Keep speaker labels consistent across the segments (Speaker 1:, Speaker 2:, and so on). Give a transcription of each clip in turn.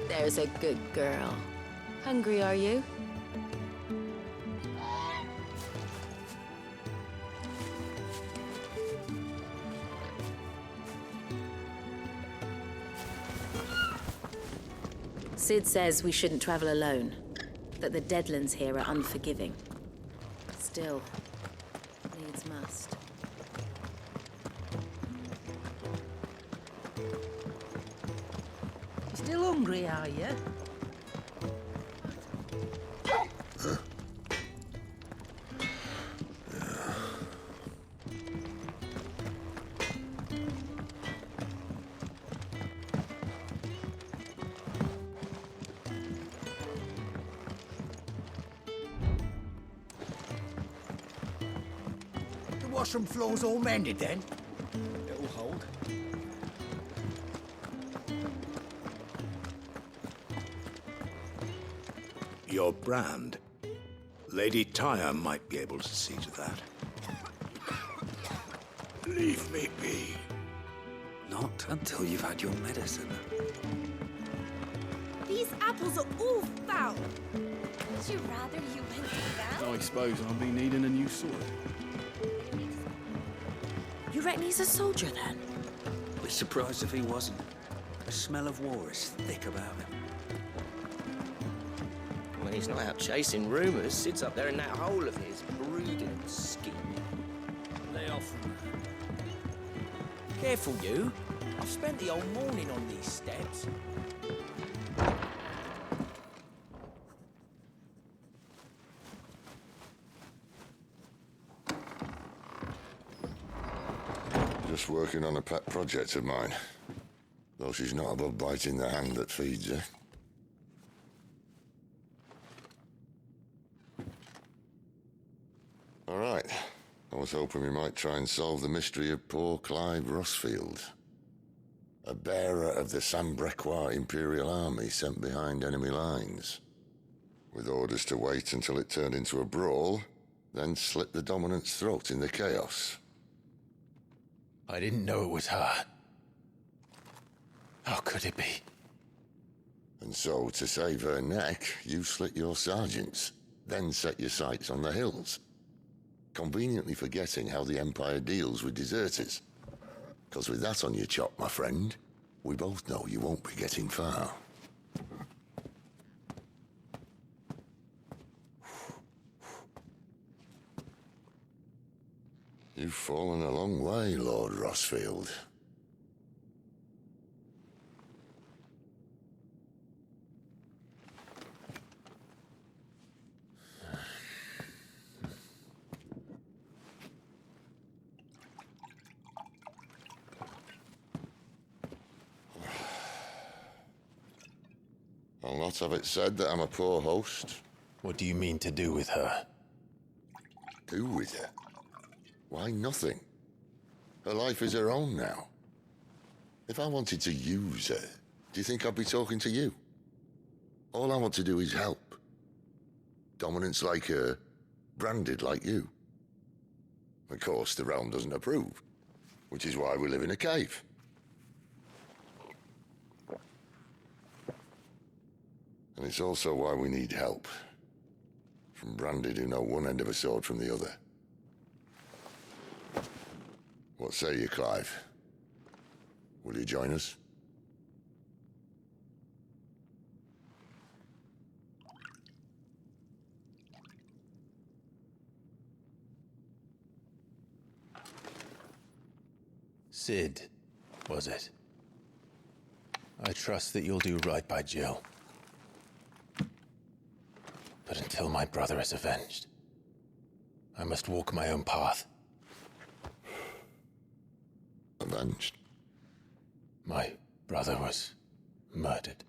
Speaker 1: There's a good girl. Hungry, are you? Sid says we shouldn't travel alone, that the Deadlands here are unforgiving. Still, needs must.
Speaker 2: Still hungry, are you?
Speaker 3: The washroom floor's all mended then? It'll hold.
Speaker 4: Your brand. Lady Tyre might be able to see to that. Leave me be.
Speaker 5: Not until you've had your medicine.
Speaker 6: These apples are all foul. Would you rather you went to that?
Speaker 7: I suppose I'll be needing a new sword.
Speaker 1: You reckon he's a soldier then?
Speaker 5: Be surprised if he wasn't. The smell of war is thick about him.
Speaker 8: When he's not out chasing rumours, sits up there in that hole of his, brooding and scheming.
Speaker 3: Lay off. Careful, you. I've spent the whole morning on these steps.
Speaker 9: Just working on a pet project of mine. Though she's not above biting the hand that feeds her. All right. I was hoping we might try and solve the mystery of poor Clive Rossfield. A bearer of the Sambrequois Imperial Army sent behind enemy lines. With orders to wait until it turned into a brawl, then slit the dominant's throat in the chaos.
Speaker 10: I didn't know it was her. How could it be?
Speaker 9: And so, to save her neck, you slit your sergeants, then set your sights on the hills. Conveniently forgetting how the Empire deals with deserters. Because with that on your chop, my friend, we both know you won't be getting far. You've fallen a long way, Lord Rossfield. I'll not have it said that I'm a poor host.
Speaker 10: What do you mean to do with her?
Speaker 9: Do with her? Why, nothing. Her life is her own now. If I wanted to use her, do you think I'd be talking to you? All I want to do is help. Dominants like her, branded like you. Of course, the realm doesn't approve, which is why we live in a cave. And it's also why we need help. From branded who know one end of a sword from the other. What say you, Clive? Will you join us?
Speaker 10: Sid, was it? I trust that you'll do right by Jill. But until my brother is avenged, I must walk my own path.
Speaker 9: Avenged?
Speaker 10: My brother was murdered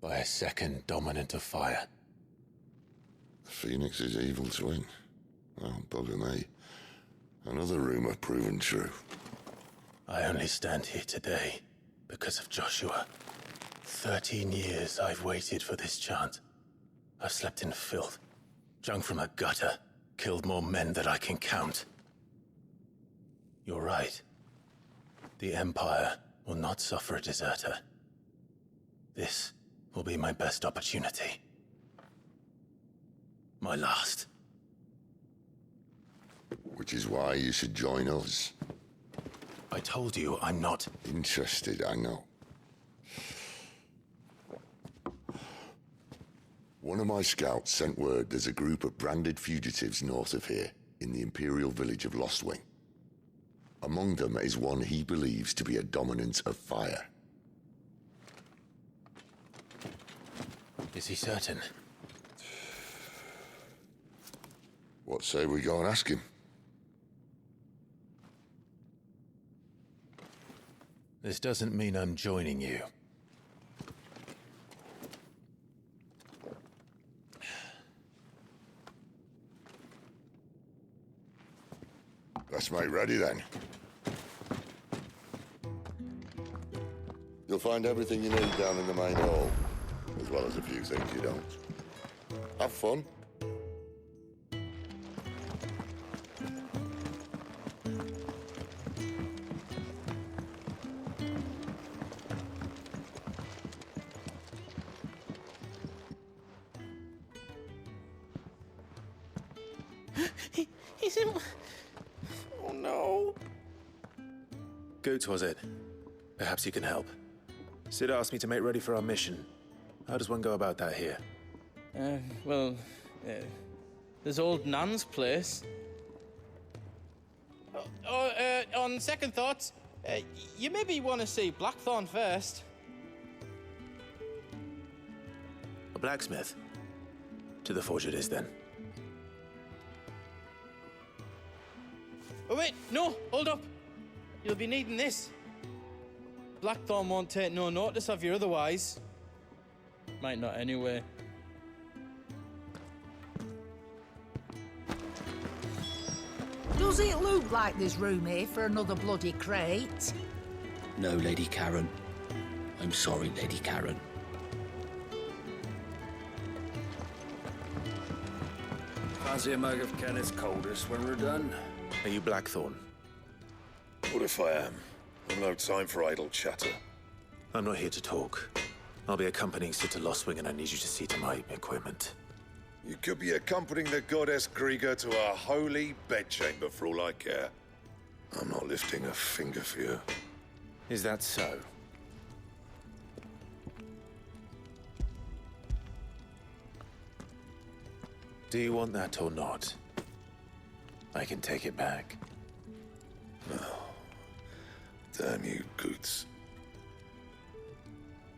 Speaker 10: by a second dominant of fire.
Speaker 9: The Phoenix's evil twin. Oh, bugger me. Another rumor proven true.
Speaker 10: I only stand here today because of Joshua. 13 years I've waited for this chance. I've slept in filth, drunk from a gutter, killed more men than I can count. You're right. The Empire will not suffer a deserter. This will be my best opportunity. My last.
Speaker 9: Which is why you should join us.
Speaker 10: I told you I'm not
Speaker 9: Interested, I know. One of my scouts sent word there's a group of branded fugitives north of here, in the Imperial village of Lostwing. Among them is one he believes to be a dominant of fire.
Speaker 10: Is he certain?
Speaker 9: What say we go and ask him?
Speaker 10: This doesn't mean I'm joining you.
Speaker 9: Let's make ready then. You'll find everything you need down in the main hall, as well as a few things you don't. Have fun.
Speaker 10: He's in... Oh no. Goots, was it? Perhaps you can help. Sid asked me to make ready for our mission. How does one go about that here?
Speaker 2: There's old Nan's place. On second thoughts, you maybe want to see Blackthorn first.
Speaker 10: A blacksmith? To the forge it is, then.
Speaker 2: Oh wait, no, hold up. You'll be needing this. Blackthorn won't take no notice of you otherwise. Might not anyway.
Speaker 11: Does it look like there's room here for another bloody crate?
Speaker 8: No, Lady Karen. I'm sorry, Lady Karen.
Speaker 5: Fancy a mug of Kenneth's coldest when we're done?
Speaker 10: Are you Blackthorn?
Speaker 4: What if I am? I've no time for idle chatter.
Speaker 10: I'm not here to talk. I'll be accompanying Sid to Lostwing, and I need you to see to my equipment.
Speaker 4: You could be accompanying the goddess Krieger to a holy bedchamber for all I care. I'm not lifting a finger for you.
Speaker 10: Is that so? Do you want that or not? I can take it back.
Speaker 4: Damn you, Goots.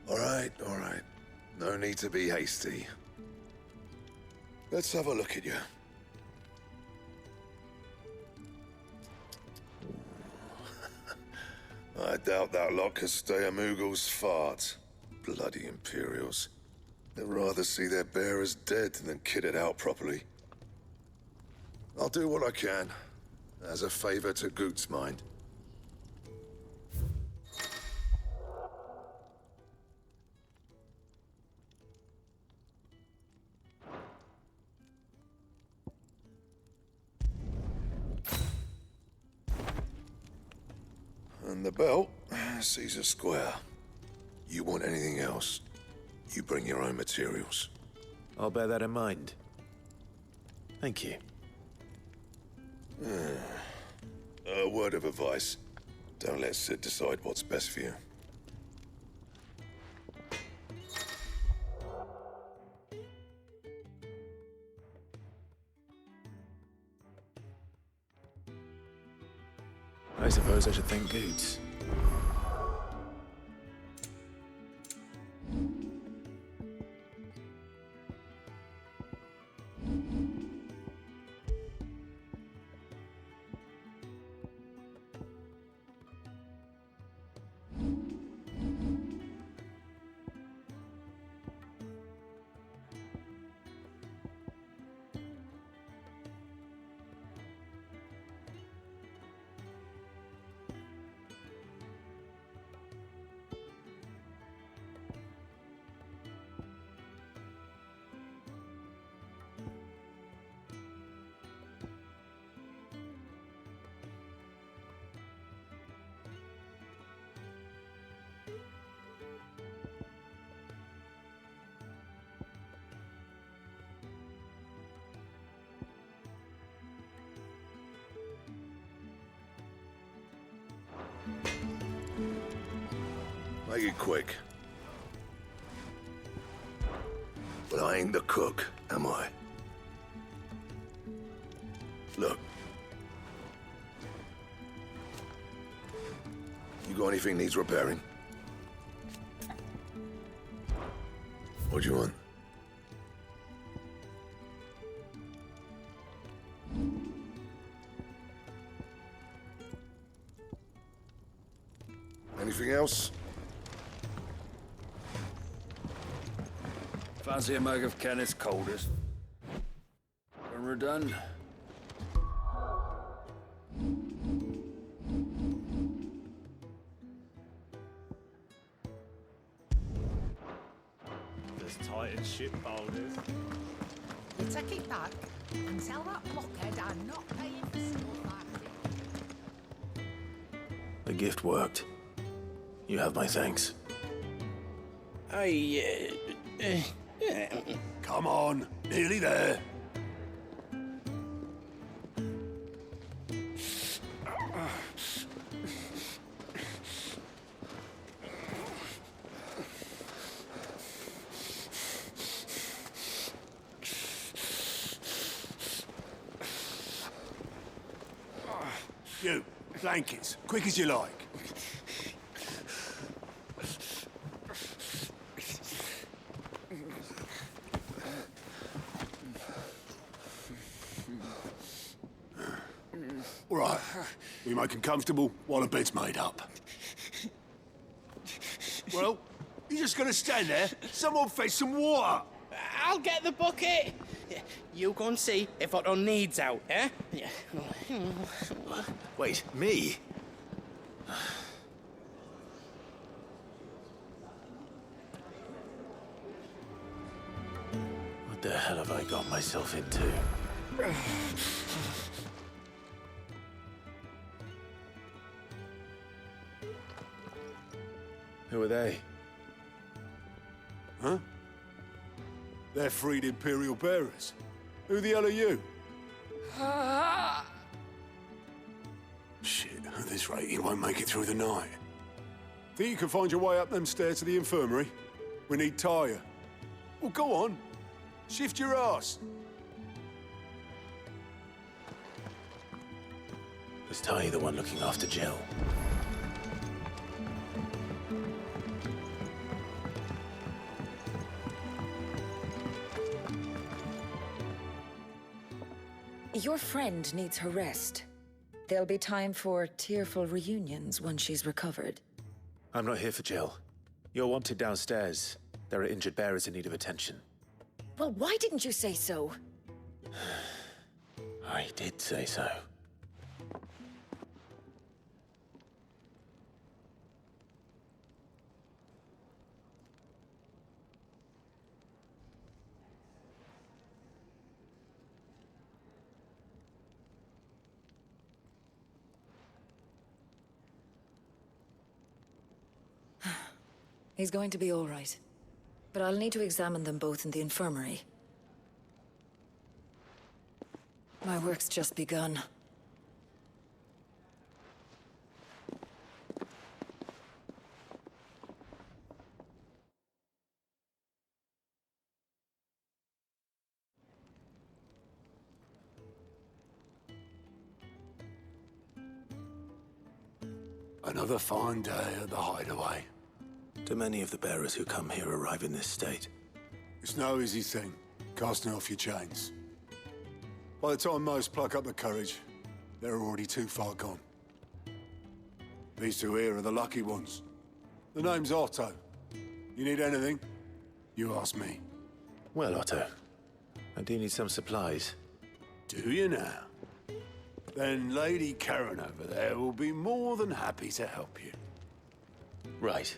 Speaker 4: All right. No need to be hasty. Let's have a look at you. I doubt that lot could stay a Moogle's fart. Bloody Imperials. They'd rather see their bearers dead than kitted out properly. I'll do what I can, as a favor to Goot's mind. And the belt sees a square. You want anything else, you bring your own materials.
Speaker 10: I'll bear that in mind. Thank you.
Speaker 4: A word of advice. Don't let Sid decide what's best for you.
Speaker 10: I suppose I should thank Goots.
Speaker 4: Make it quick. But I ain't the cook, am I? Look. You got anything needs repairing? What do you want? Anything else?
Speaker 5: Fancy a mug of Kenneth's coldest. When we're done.
Speaker 10: There's tight ship holders.
Speaker 11: You take it back and tell that blockhead I'm not paying for stuff like this.
Speaker 10: The gift worked. You have my thanks.
Speaker 3: Come on, nearly there. You, blankets, quick as you like. All right, we make 'em comfortable while the bed's made up. Well, you just gonna stand there? Someone fetch some water.
Speaker 2: I'll get the bucket. You go and see if Otto needs out, eh?
Speaker 3: Wait, me?
Speaker 10: What the hell have I got myself into? Who are they?
Speaker 3: Huh? They're freed Imperial bearers. Who the hell are you? Shit, at this rate, you won't make it through the night. Think you can find your way up them stairs to the infirmary? We need Taya. Well, go on. Shift your ass.
Speaker 10: Was Ty the one looking after Jill?
Speaker 12: Your friend needs her rest. There'll be time for tearful reunions once she's recovered.
Speaker 10: I'm not here for Jill. You're wanted downstairs. There are injured bearers in need of attention.
Speaker 12: Well, why didn't you say so?
Speaker 10: I did say so.
Speaker 12: He's going to be all right. But I'll need to examine them both in the infirmary. My work's just begun.
Speaker 3: Another fine day at the hideaway.
Speaker 10: Do many of the bearers who come here arrive in this state?
Speaker 3: It's no easy thing, casting off your chains. By the time most pluck up the courage, they're already too far gone. These two here are the lucky ones. The name's Otto. You need anything, you ask me.
Speaker 10: Well, Otto, I do need some supplies.
Speaker 3: Do you now? Then Lady Karen over there will be more than happy to help you.
Speaker 10: Right.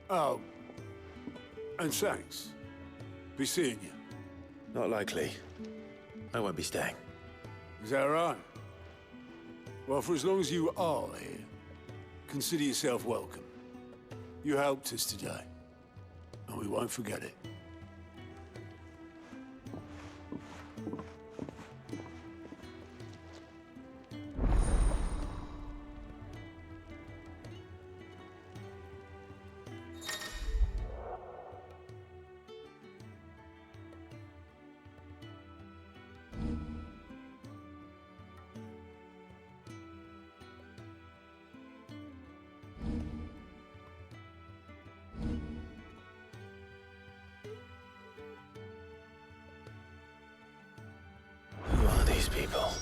Speaker 3: Oh, and thanks. Be seeing you.
Speaker 10: Not likely. I won't be staying.
Speaker 3: Is that right? Well, for as long as you are here, consider yourself welcome. You helped us today, and we won't forget it.
Speaker 10: people.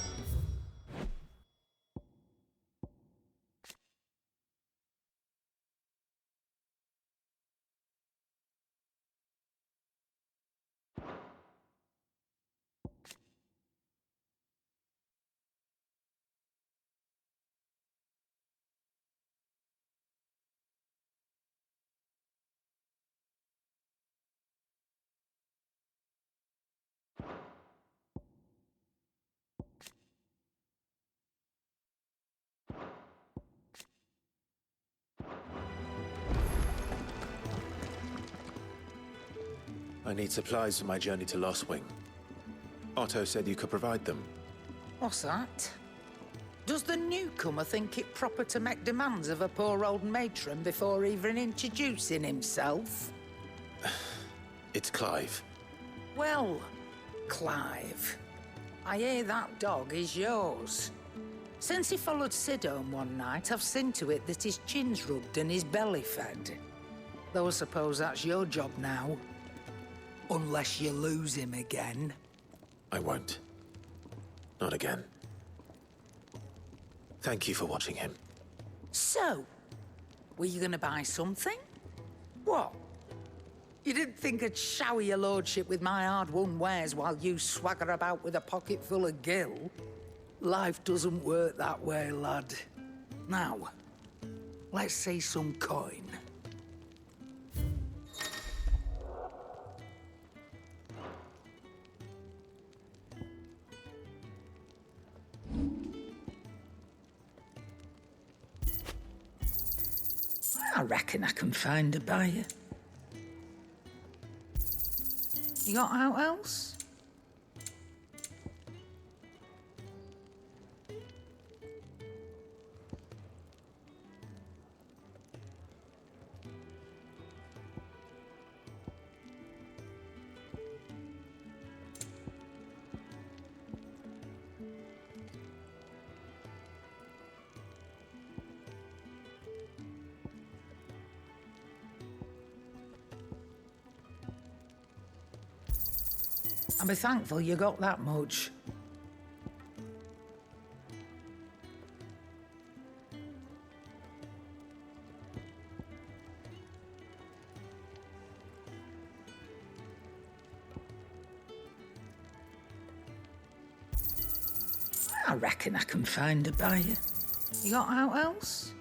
Speaker 5: I need supplies for my journey to Lost Wing. Otto said you could provide them.
Speaker 11: What's that? Does the newcomer think it proper to make demands of a poor old matron before even introducing himself?
Speaker 5: It's Clive.
Speaker 11: Well, Clive, I hear that dog is yours. Since he followed Sid home one night, I've seen to it that his chin's rubbed and his belly fed. Though I suppose that's your job now. Unless you lose him again.
Speaker 5: I won't. Not again. Thank you for watching him.
Speaker 11: So, were you gonna buy something? What? You didn't think I'd shower your lordship with my hard-won wares while you swagger about with a pocket full of gil? Life doesn't work that way, lad. Now, let's see some coin. I reckon I can find a buyer. You got out else? I'll be thankful you got that much. I reckon I can find a buyer. You got out else?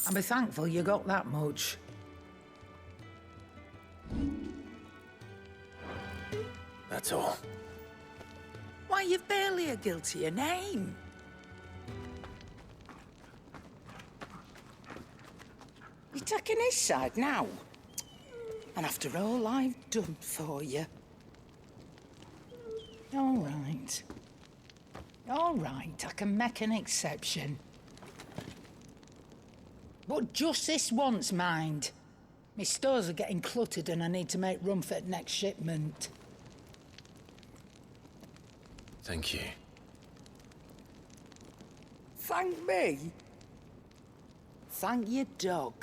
Speaker 11: I'll be thankful you got that much.
Speaker 5: That's all.
Speaker 11: Why, you've barely a guiltier name. You're taking his side now? And after all I've done for you. All right. All right, I can make an exception. But just this once, mind. My stores are getting cluttered and I need to make room for the next shipment.
Speaker 5: Thank you.
Speaker 11: Thank me? Thank your dog.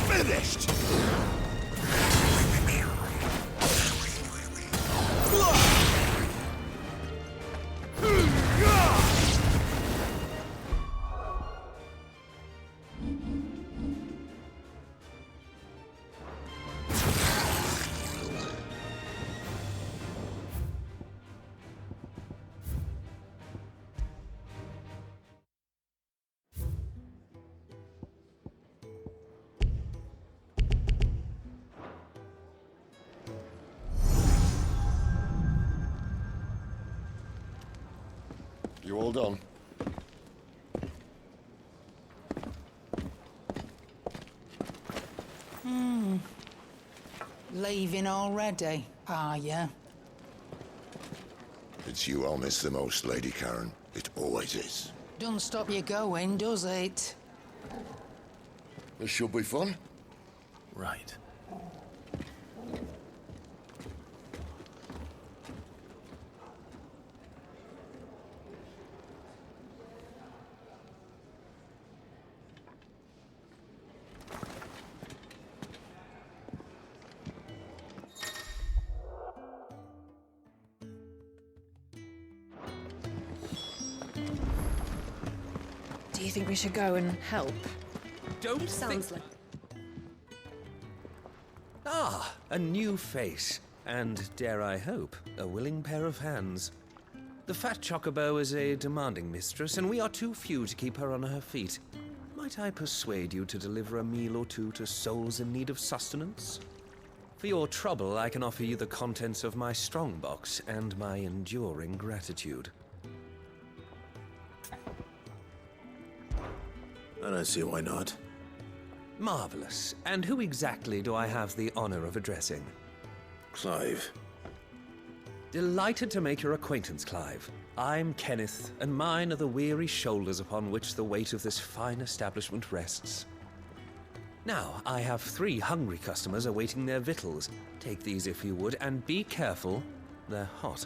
Speaker 4: Finished!
Speaker 9: You all done?
Speaker 11: Leaving already, are ya?
Speaker 9: It's you I'll miss the most, Lady Karen. It always is.
Speaker 11: Don't stop you going, does it?
Speaker 9: This should be fun.
Speaker 10: Right.
Speaker 12: Do you think we should go and help?
Speaker 5: Don't
Speaker 6: Sounds like...
Speaker 5: Ah, a new face. And, dare I hope, a willing pair of hands. The fat chocobo is a demanding mistress, and we are too few to keep her on her feet. Might I persuade you to deliver a meal or two to souls in need of sustenance? For your trouble, I can offer you the contents of my strongbox and my enduring gratitude.
Speaker 10: I don't see why not.
Speaker 5: Marvelous. And who exactly do I have the honor of addressing?
Speaker 10: Clive.
Speaker 5: Delighted to make your acquaintance, Clive. I'm Kenneth, and mine are the weary shoulders upon which the weight of this fine establishment rests. Now, I have 3 hungry customers awaiting their victuals. Take these if you would, and be careful, they're hot.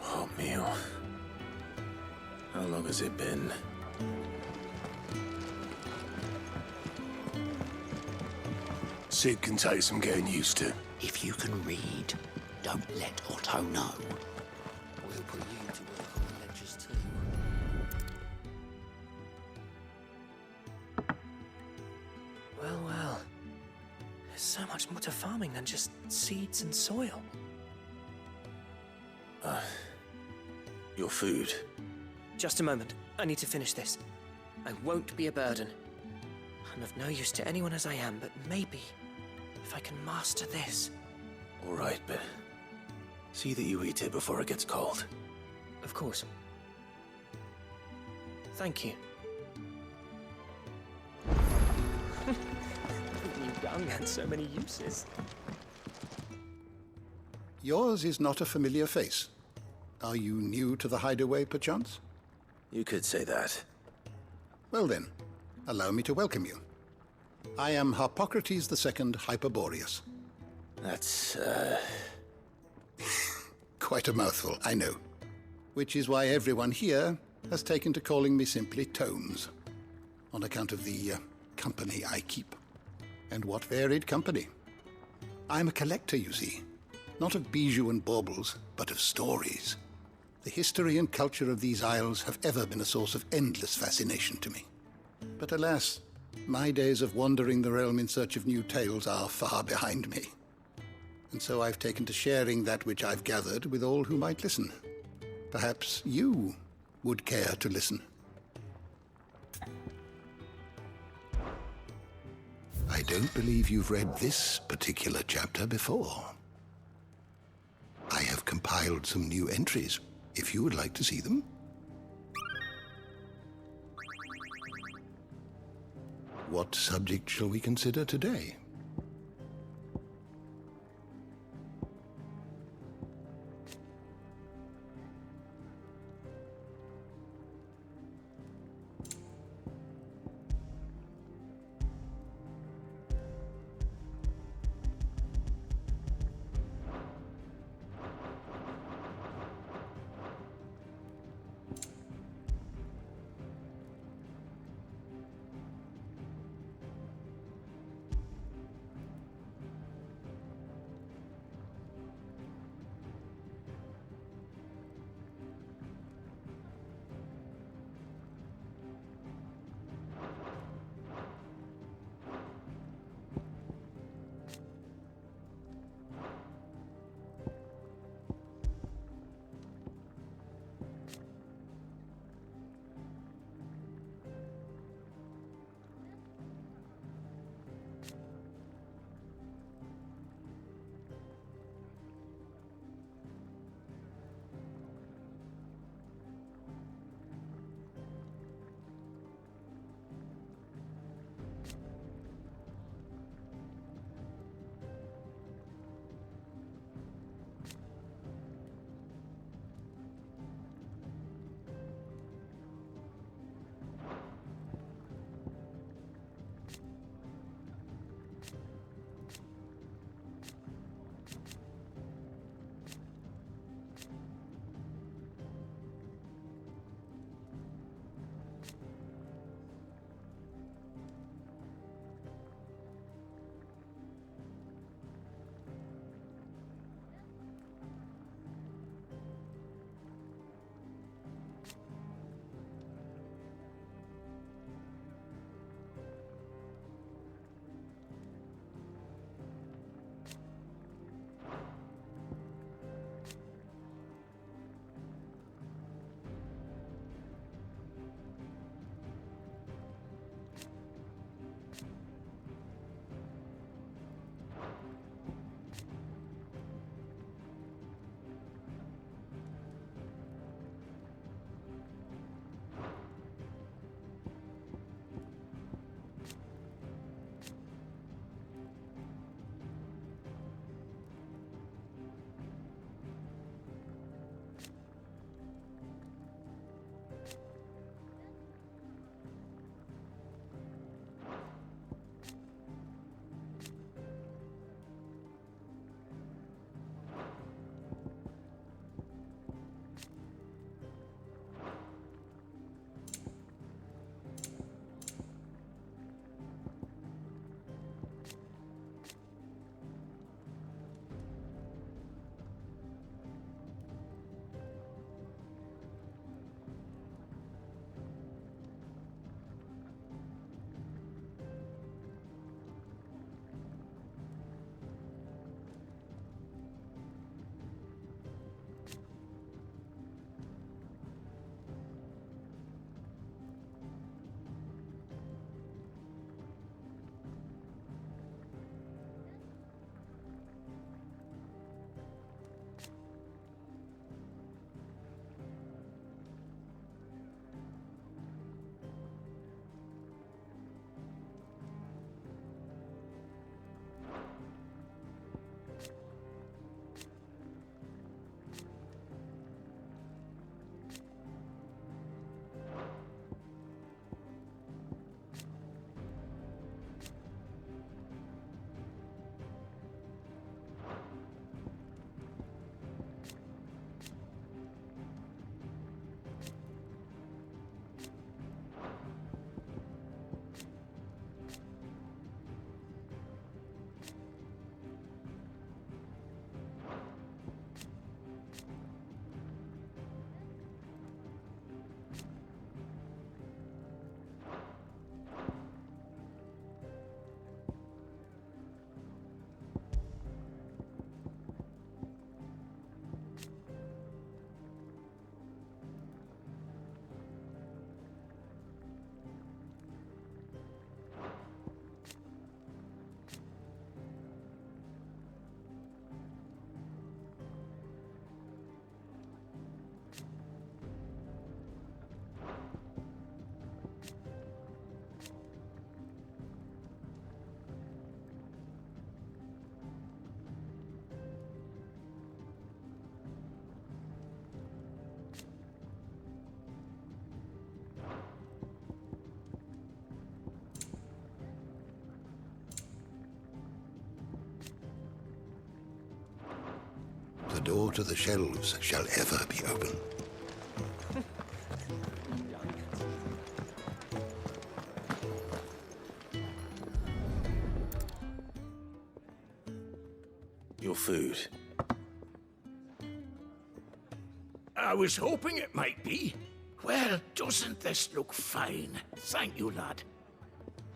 Speaker 10: Oh, meal. How long has it been?
Speaker 3: Sid can take some getting used to.
Speaker 13: If you can read, don't let Otto know. We'll put you to work on the lectures too.
Speaker 8: Well, well. There's so much more to farming than just seeds and soil.
Speaker 10: Your food.
Speaker 8: Just a moment. I need to finish this. I won't be a burden. I'm of no use to anyone as I am, but maybe if I can master this.
Speaker 10: All right, but see that you eat it before it gets cold.
Speaker 8: Of course. Thank you. Young had so many uses.
Speaker 14: Yours is not a familiar face. Are you new to the hideaway, perchance?
Speaker 10: You could say that.
Speaker 14: Well then, allow me to welcome you. I am Harpocrates II Hyperboreus.
Speaker 10: That's,
Speaker 14: Quite a mouthful, I know. Which is why everyone here has taken to calling me simply Tomes, on account of the company I keep. And what varied company. I'm a collector, you see. Not of bijou and baubles, but of stories. The history and culture of these isles have ever been a source of endless fascination to me. But alas, my days of wandering the realm in search of new tales are far behind me. And so I've taken to sharing that which I've gathered with all who might listen. Perhaps you would care to listen. I don't believe you've read this particular chapter before. I have compiled some new entries, if you would like to see them. What subject shall we consider today? door to the shelves shall ever be open.
Speaker 10: Your food.
Speaker 15: I was hoping it might be. Well, doesn't this look fine? Thank you, lad.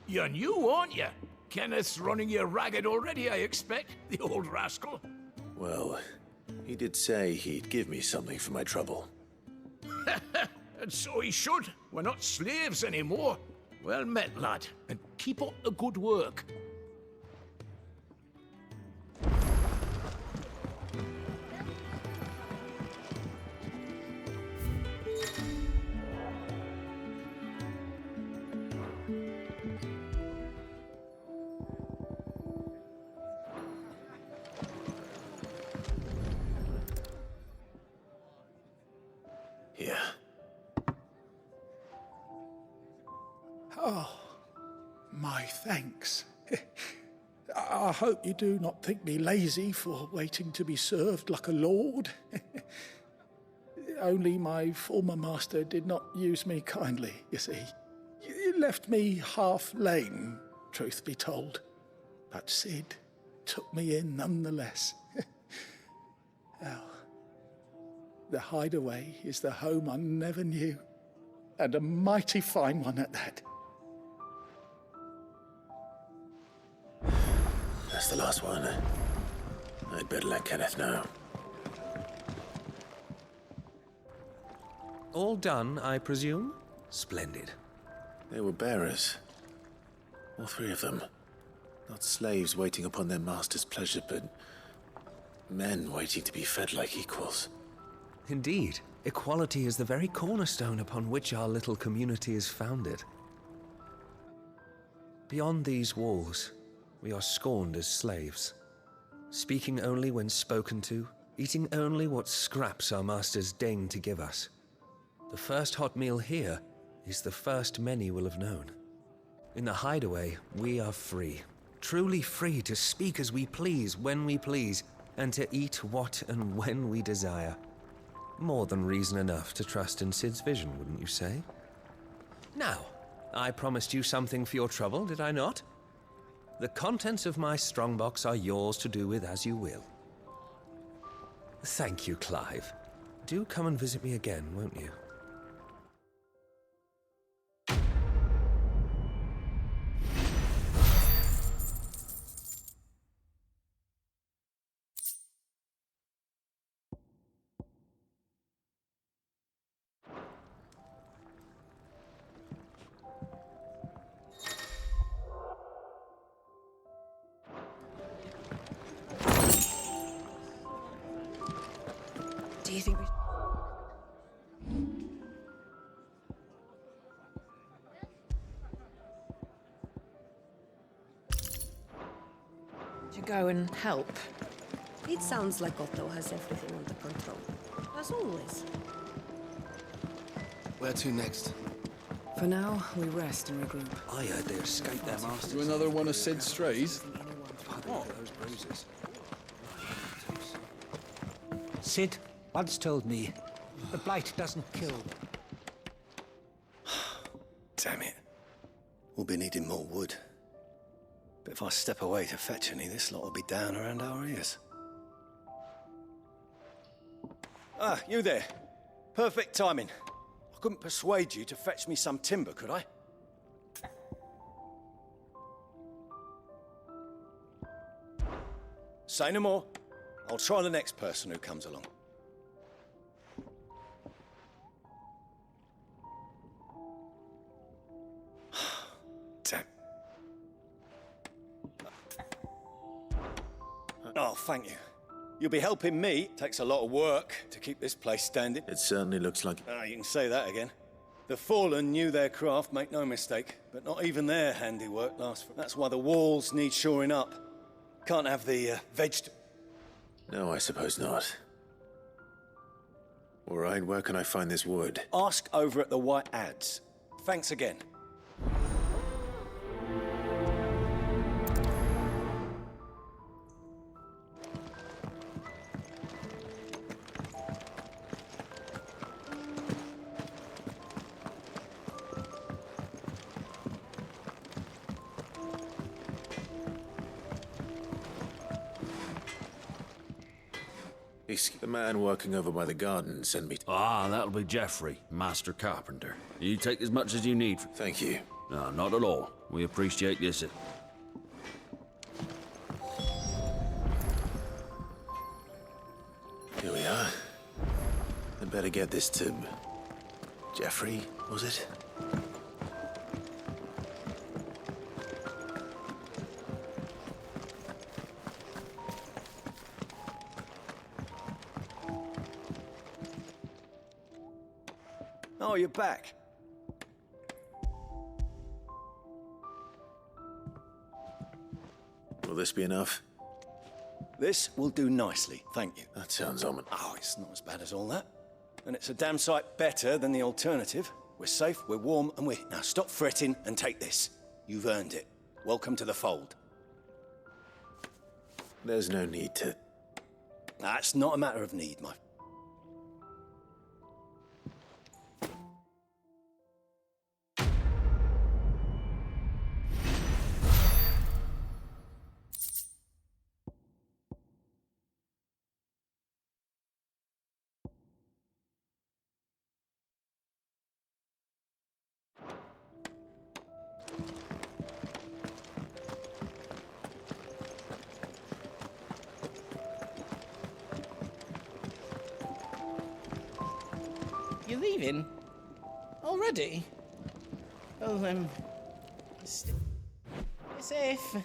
Speaker 15: You're new, aren't you? Kenneth's running you ragged already, I expect, the old rascal.
Speaker 10: Well, he did say he'd give me something for my trouble.
Speaker 15: And so he should. We're not slaves anymore. Well met, lad, and keep up the good work.
Speaker 10: Here.
Speaker 16: Oh, my thanks. I hope you do not think me lazy for waiting to be served like a lord. Only my former master did not use me kindly, you see. He left me half lame, truth be told. But Sid took me in nonetheless. Well, the hideaway is the home I never knew, and a mighty fine one at that.
Speaker 10: That's the last one. I'd better let Kenneth know.
Speaker 5: All done, I presume? Splendid.
Speaker 10: They were bearers. All three of them. Not slaves waiting upon their master's pleasure, but men waiting to be fed like equals.
Speaker 5: Indeed, equality is the very cornerstone upon which our little community is founded. Beyond these walls, we are scorned as slaves, speaking only when spoken to, eating only what scraps our masters deign to give us. The first hot meal here is the first many will have known. In the hideaway, we are free, truly free to speak as we please, when we please, and to eat what and when we desire. More than reason enough to trust in Sid's vision, wouldn't you say? Now, I promised you something for your trouble, did I not? The contents of my strongbox are yours to do with as you will. Thank you, Clive. Do come and visit me again, won't you?
Speaker 12: Do you think we...
Speaker 6: To go and help? It sounds like Otto has everything under control. As always.
Speaker 17: Where to next?
Speaker 12: For now, we rest and regroup.
Speaker 17: I heard they escaped their masters.
Speaker 7: To another one of Sid's strays?
Speaker 17: What? Those bruises.
Speaker 18: Sid once told me, the blight doesn't kill.
Speaker 17: Damn it. We'll be needing more wood. But if I step away to fetch any, this lot will be down around our ears. Ah, you there. Perfect timing. I couldn't persuade you to fetch me some timber, could I? Say no more. I'll try the next person who comes along. Damn. Oh, thank you. You'll be helping me. Takes a lot of work to keep this place standing.
Speaker 10: It certainly looks like...
Speaker 17: Ah, you can say that again. The Fallen knew their craft, make no mistake, but not even their handiwork lasts for... That's why the walls need shoring up. Can't have the vegetable...
Speaker 10: No, I suppose not. All right, where can I find this wood?
Speaker 17: Ask over at the White Ads. Thanks again.
Speaker 10: The man working over by the garden sent me.
Speaker 19: Ah, that'll be Jeffrey, Master Carpenter. You take as much as you need.
Speaker 10: Thank you.
Speaker 19: No, not at all. We appreciate this.
Speaker 10: Here we are. I'd better get this to... Jeffrey, was it?
Speaker 17: Oh, you're back.
Speaker 10: Will this be enough?
Speaker 17: This will do nicely, thank you.
Speaker 10: That sounds ominous.
Speaker 17: Oh, it's not as bad as all that. And it's a damn sight better than the alternative. We're safe, we're warm, and we're... Now stop fretting and take this. You've earned it. Welcome to the fold.
Speaker 10: There's no need to...
Speaker 17: That's not a matter of need, my...
Speaker 2: You're leaving? Already? Well, stay safe.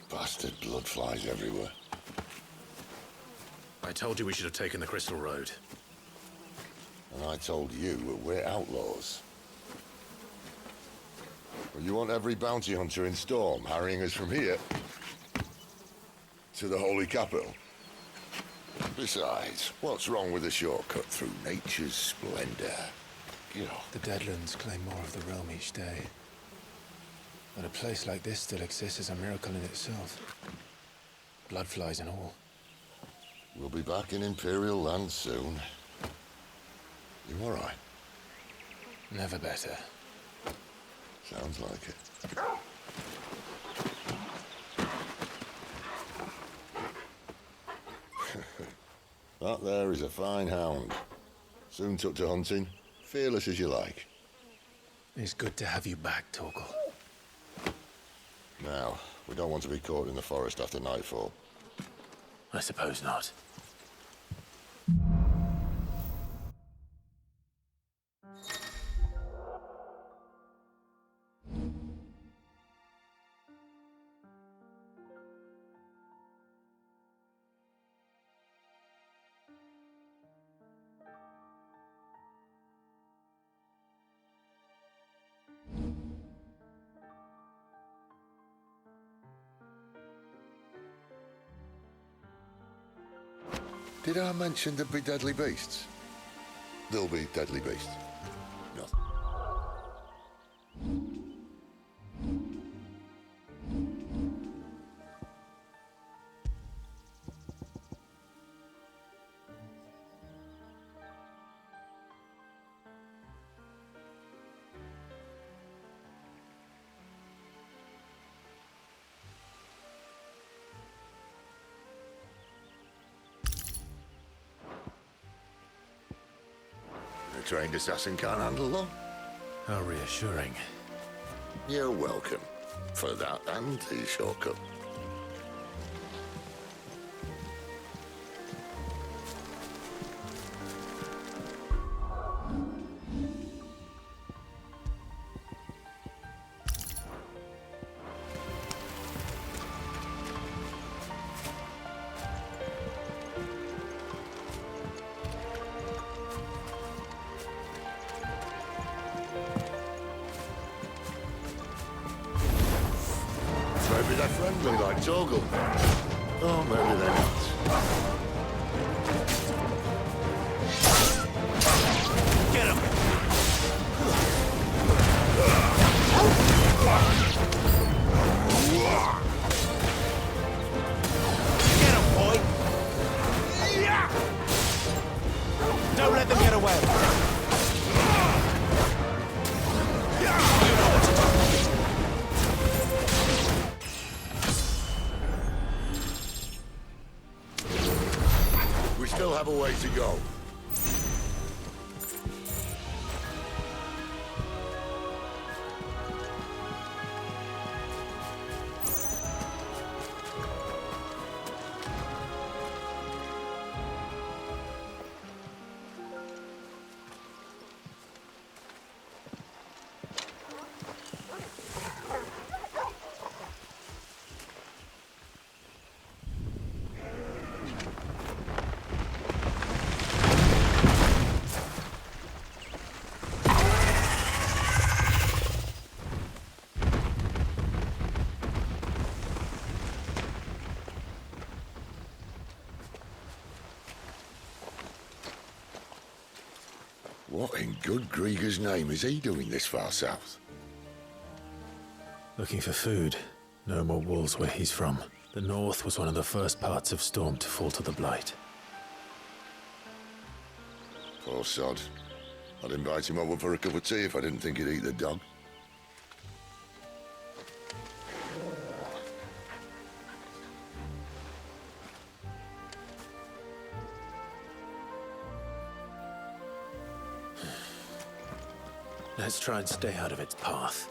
Speaker 9: Bastard blood flies everywhere.
Speaker 10: I told you we should have taken the Crystal Road.
Speaker 9: And I told you that we're outlaws. Well, you want every bounty hunter in Storm harrying us from here to the Holy Capital? Besides, what's wrong with a shortcut through nature's splendor?
Speaker 10: The Deadlands claim more of the realm each day. But a place like this still exists is a miracle in itself. Bloodflies and all.
Speaker 9: We'll be back in Imperial land soon. You all right?
Speaker 10: Never better.
Speaker 9: Sounds like it. That there is a fine hound. Soon took to hunting. Fearless as you like.
Speaker 10: It's good to have you back, Torgal.
Speaker 9: Now, we don't want to be caught in the forest after nightfall.
Speaker 10: I suppose not.
Speaker 9: Did I mention there'd be deadly beasts? There'll be deadly beasts. No. A trained assassin can't handle them.
Speaker 10: How reassuring.
Speaker 9: You're welcome. For that and his shortcut. Maybe they're friendly like Torgal. Oh, maybe they're not.
Speaker 15: Get him! Get him, boy! Don't let them get away!
Speaker 9: We still have a way to go. What in good Grieger's name is he doing this far south?
Speaker 10: Looking for food. No more wolves where he's from. The north was one of the first parts of Storm to fall to the Blight.
Speaker 9: Poor sod. I'd invite him over for a cup of tea if I didn't think he'd eat the dog.
Speaker 10: Let's try and stay out of its path.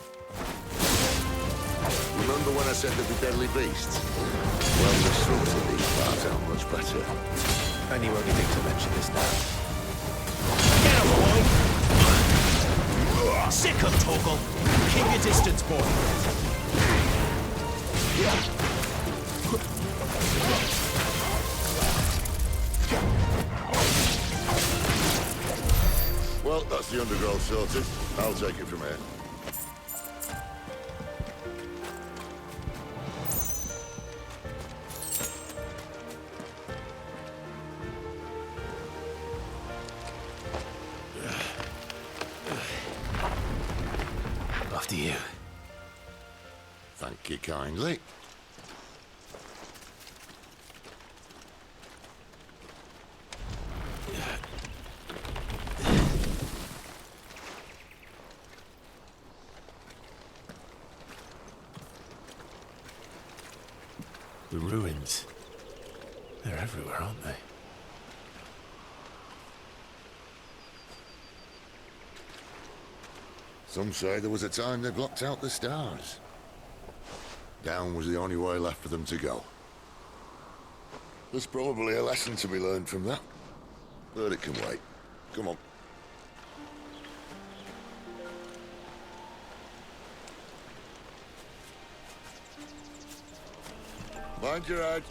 Speaker 9: Remember when I said that the deadly beasts? Well, the fruit of these parts are much better.
Speaker 10: And you only think to mention this now.
Speaker 15: Get him, boy! Sick of Torgal! Keep your distance, boy!
Speaker 9: Well, that's the undergrowth sorted. I'll take it from here.
Speaker 10: After you.
Speaker 9: Thank you kindly.
Speaker 10: The ruins. They're everywhere, aren't they?
Speaker 9: Some say there was a time they blocked out the stars. Down was the only way left for them to go. There's probably a lesson to be learned from that. But it can wait. Come on. Mind your head.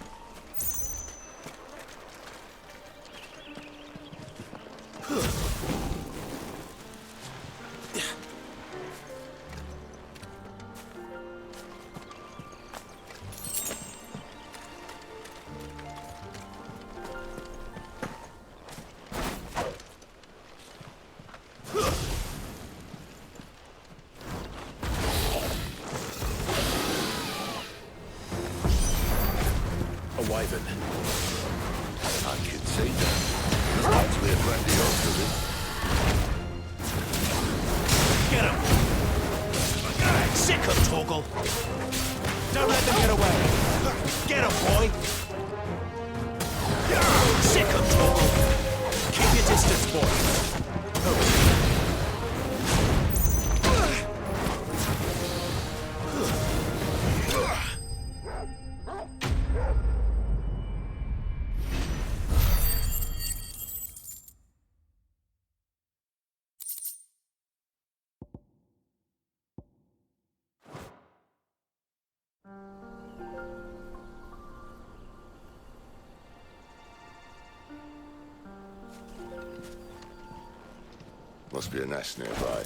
Speaker 9: Must be a nest nearby.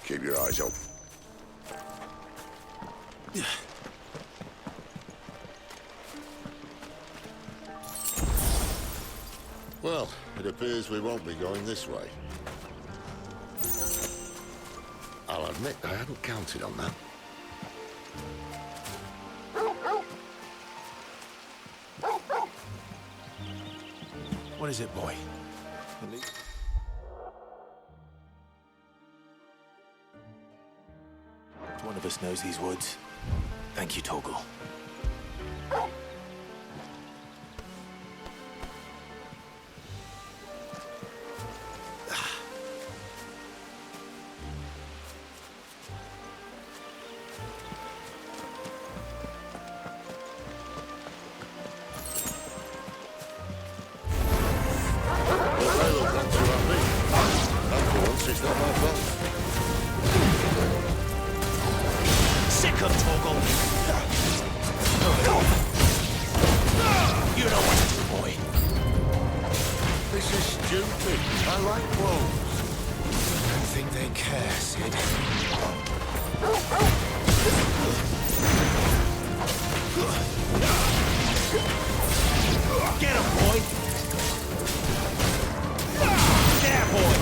Speaker 9: Keep your eyes open. Well, it appears we won't be going this way. I'll admit I hadn't counted on that.
Speaker 10: What is it, boy? One of us knows these woods. Thank you, Torgal.
Speaker 15: Sick of Torgal. You know what to do, boy.
Speaker 9: This is stupid. I like wolves.
Speaker 15: I don't think they care, Sid. Get him, boy. There, boy.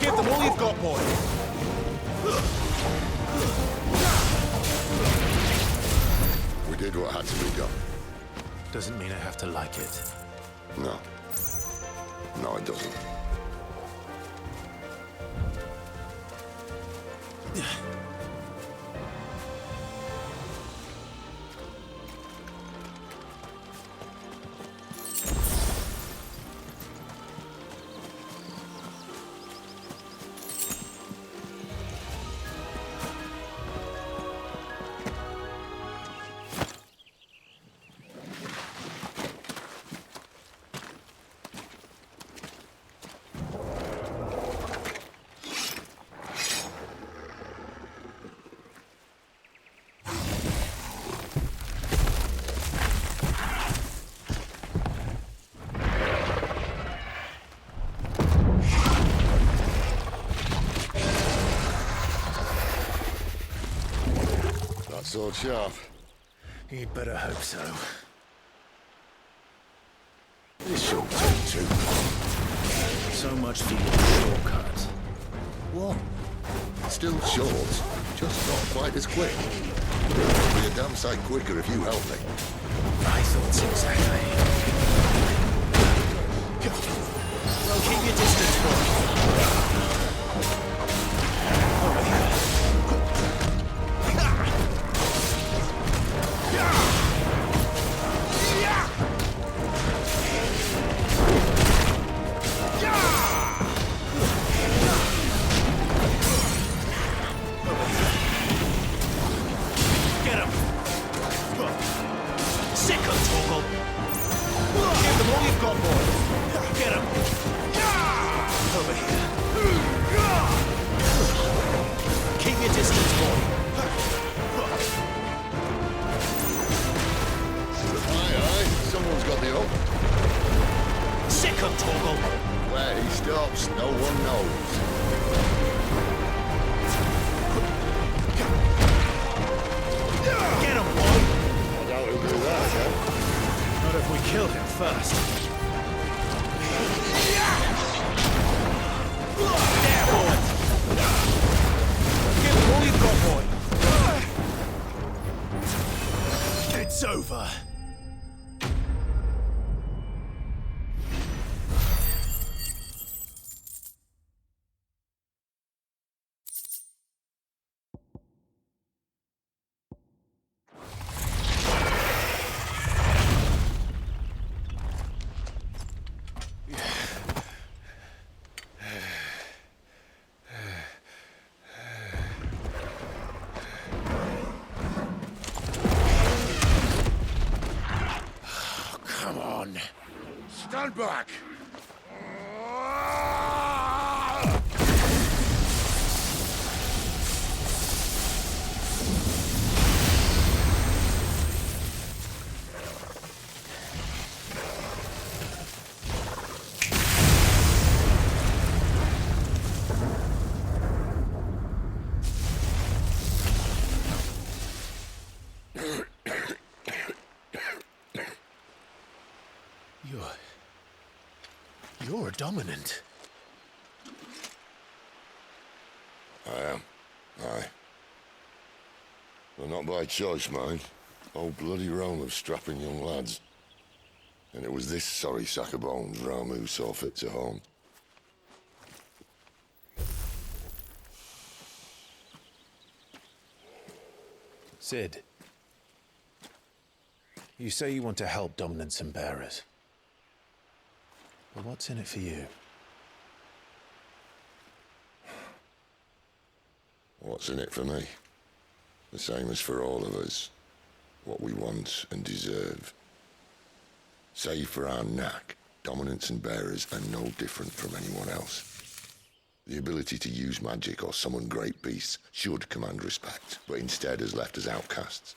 Speaker 15: Give them all you've got, boy.
Speaker 9: We did what had to be done.
Speaker 10: Doesn't mean I have to like it.
Speaker 9: No. No, it doesn't. Sword sharp.
Speaker 10: You'd better hope so.
Speaker 9: This shouldn't take too long.
Speaker 10: So much for your shortcut.
Speaker 9: What? Still short, just not quite as quick. It'll be a damn sight quicker if you help me.
Speaker 10: I thought exactly. Well, keep your distance, boy. Over here.
Speaker 15: Get him! Sick of Torgal! Give them all you've got, boy! Get him! Over here. Keep your distance, boy!
Speaker 9: Aye, someone's got the up.
Speaker 15: Sick of Torgal!
Speaker 9: Where he stops, no one knows.
Speaker 15: Get him, boy!
Speaker 9: I doubt he'll do that, yeah?
Speaker 10: Not if we kill him first.
Speaker 15: There, boy! Give him all you've got, boy!
Speaker 10: It's over.
Speaker 9: Stand back!
Speaker 10: You're a dominant.
Speaker 9: I am. Aye. Well, not by choice, mind. Whole bloody realm of strapping young lads. And it was this sorry sack of bones Ramu saw fit to home.
Speaker 10: Sid, you say you want to help dominants and bearers. But what's in it for you?
Speaker 9: What's in it for me? The same as for all of us. What we want and deserve. Save for our knack, dominants and bearers are no different from anyone else. The ability to use magic or summon great beasts should command respect, but instead has left us outcasts.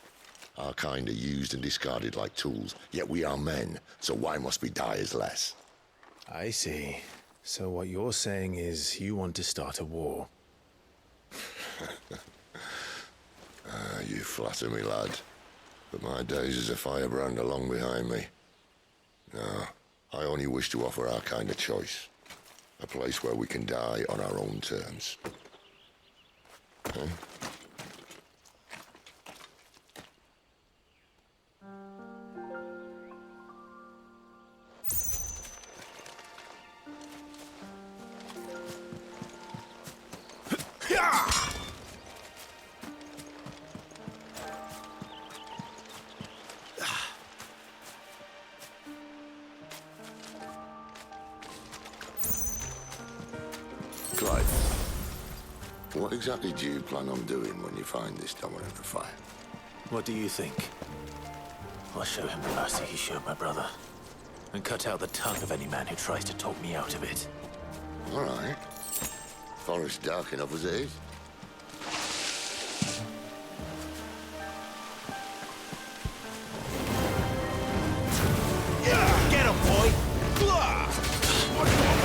Speaker 9: Our kind are used and discarded like tools, yet we are men, so why must we die as less?
Speaker 10: I see. So what you're saying is you want to start a war.
Speaker 9: You flatter me, lad. But my days as a firebrand are long behind me. No, I only wish to offer our kind of choice. A place where we can die on our own terms. Huh? What exactly do you plan on doing when you find this dominant of fire?
Speaker 10: What do you think? I'll show him the mercy he showed my brother. And cut out the tongue of any man who tries to talk me out of it.
Speaker 9: All right. Forest dark enough as it is.
Speaker 15: Get him, boy!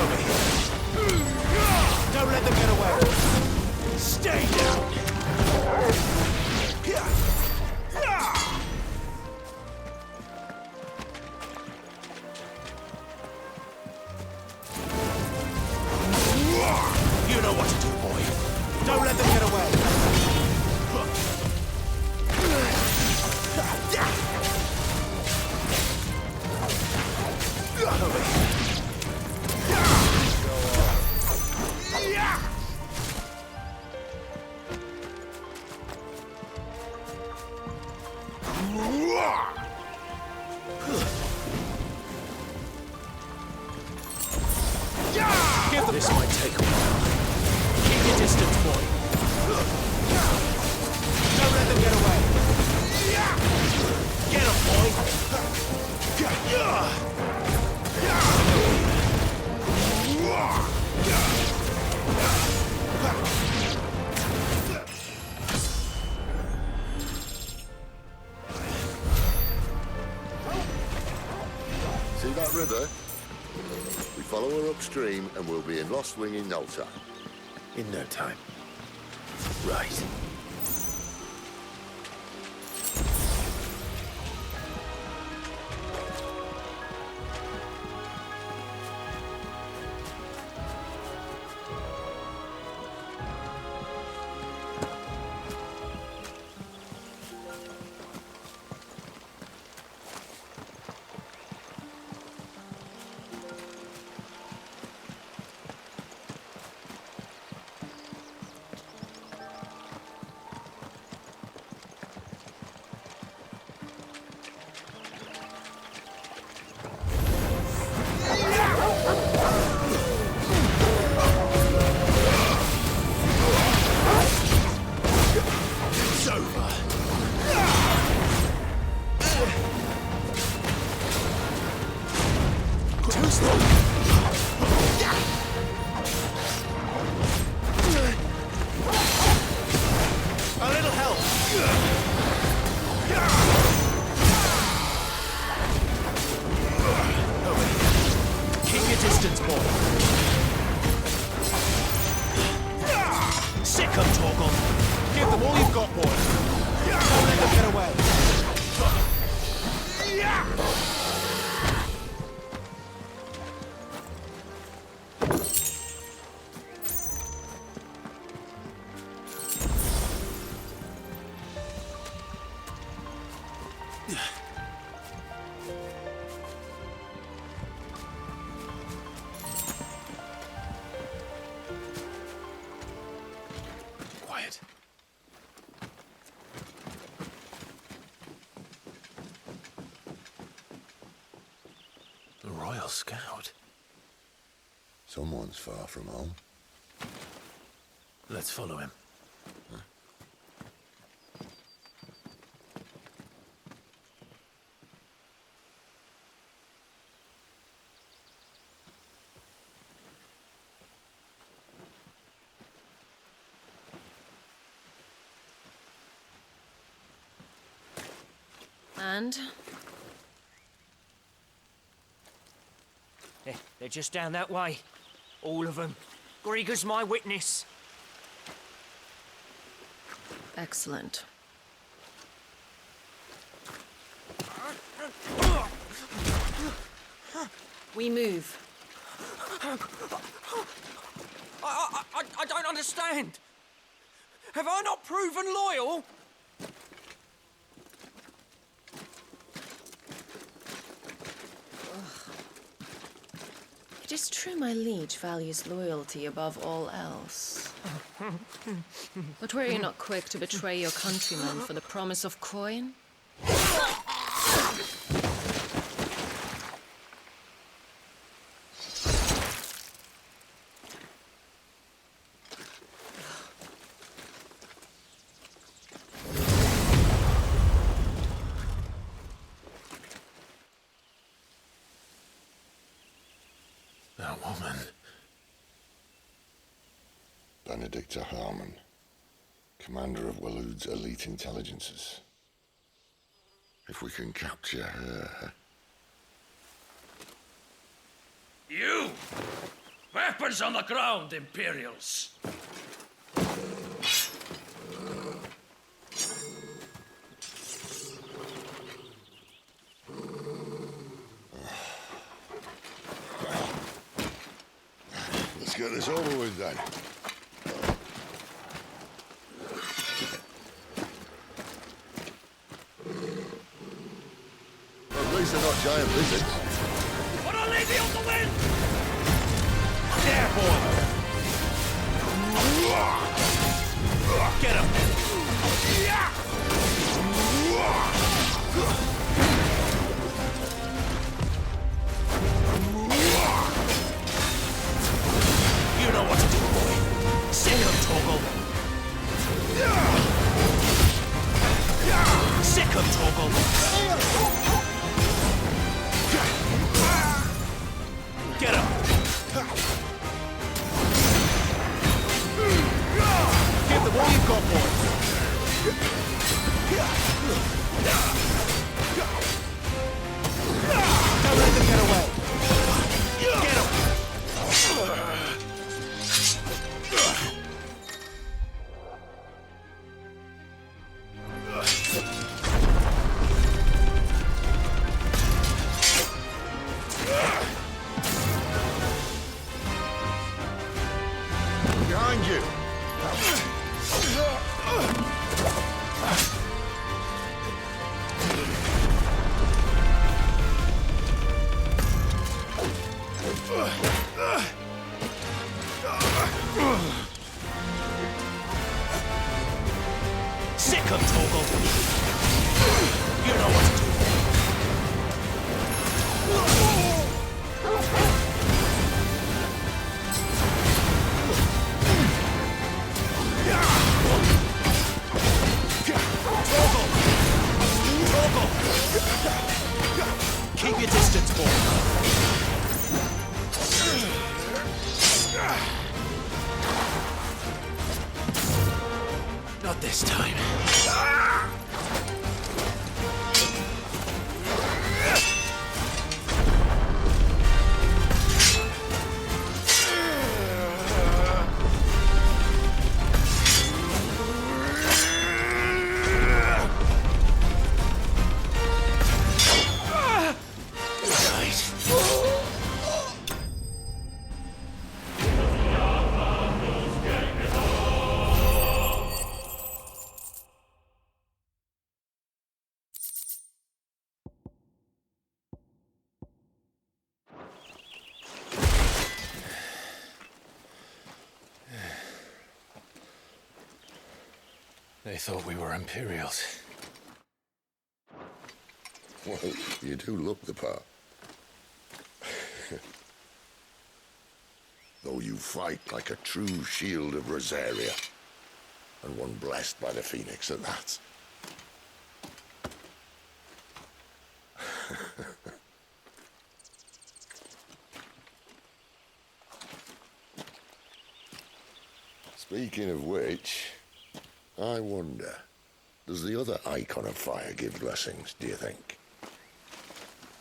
Speaker 15: Over here. Don't let them get away. Stay down! You know what to do, boy. Don't let them get away. Over here. This might take a while. Keep your distance, boy. Don't let them get away. Get him, boy.
Speaker 9: See that river? We follow her upstream and we'll be in Lost Wing in no time.
Speaker 10: In no time. Right. scout.
Speaker 9: Someone's far from home.
Speaker 10: Let's follow him.
Speaker 1: And?
Speaker 8: They're just down that way. All of them. Grieger's my witness.
Speaker 1: Excellent. We move.
Speaker 8: I don't understand. Have I not proven loyal?
Speaker 1: It is true my liege values loyalty above all else. But were you not quick to betray your countrymen for the promise of coin?
Speaker 10: That woman.
Speaker 9: Benedicta Harmon, commander of Walood's elite intelligences. If we can capture her...
Speaker 15: You! Weapons on the ground, Imperials!
Speaker 9: Let's get this over with then. At least they're not giant lizards.
Speaker 15: Put a lady on the wind!
Speaker 2: There, boy! Get him! You know what to do, boy. Sick him, Torgal. Sick him, Torgal. Get him! Give them all you've got, boys! Don't let them get away! Get him!
Speaker 9: Behind you!
Speaker 2: Sick him, Torgal! You know what to do. Keep your distance, boy. Not this time.
Speaker 10: They thought we were Imperials.
Speaker 9: Well, you do look the part. you fight like a true shield of Rosaria. And one blessed by the Phoenix at that. Speaking of which, I wonder, does the other icon of fire give blessings, do you think?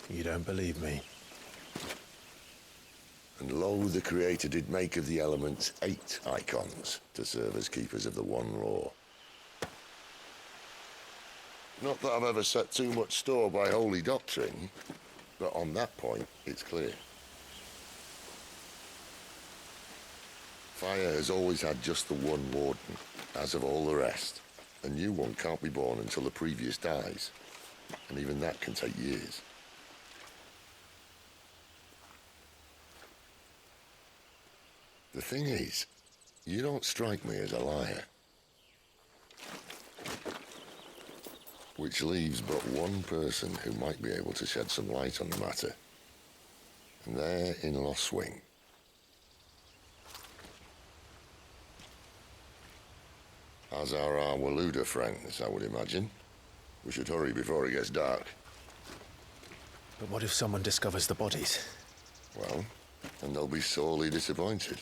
Speaker 10: You don't believe me?
Speaker 9: And lo, the Creator did make of the elements 8 icons to serve as keepers of the one law. Not that I've ever set too much store by holy doctrine, but on that point, it's clear. Fire has always had just the one warden, as of all the rest. A new one can't be born until the previous dies, and even that can take years. The thing is, you don't strike me as a liar. Which leaves but one person who might be able to shed some light on the matter. And they're in Lost Wing. As are our Waluda friends, I would imagine. We should hurry before it gets dark.
Speaker 10: But what if someone discovers the bodies?
Speaker 9: Well, then they'll be sorely disappointed.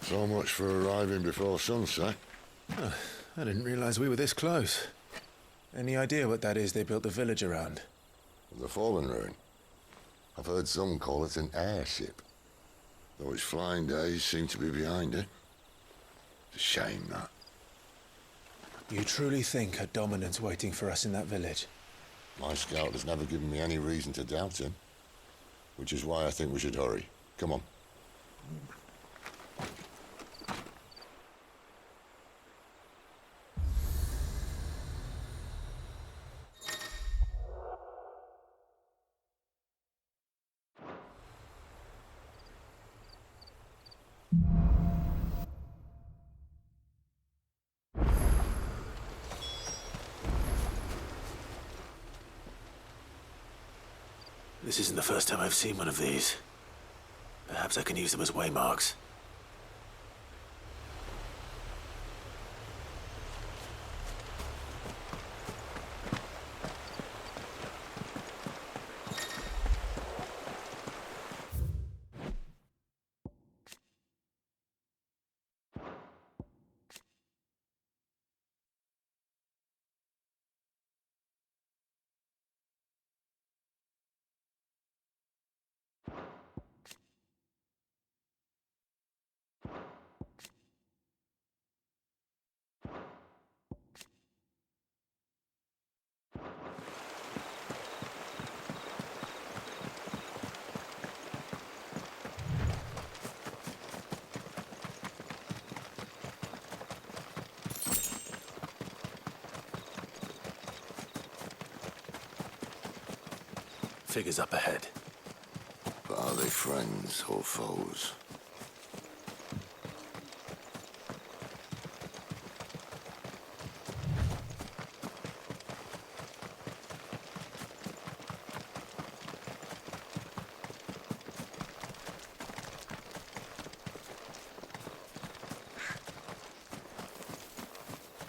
Speaker 9: So much for arriving before sunset.
Speaker 10: Oh, I didn't realize we were this close. Any idea what that is they built the village around?
Speaker 9: The Fallen Ruin. I've heard some call it an airship. Though its flying days seem to be behind it. It's a shame, that.
Speaker 10: You truly think a dominant's waiting for us in that village?
Speaker 9: My scout has never given me any reason to doubt him. Which is why I think we should hurry. Come on.
Speaker 10: This isn't the first time I've seen one of these. Perhaps I can use them as waymarks. Figures up ahead.
Speaker 9: But are they friends or foes?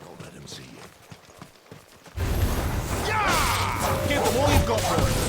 Speaker 9: Don't let him see you.
Speaker 15: Yeah! Give them all you've got, boys!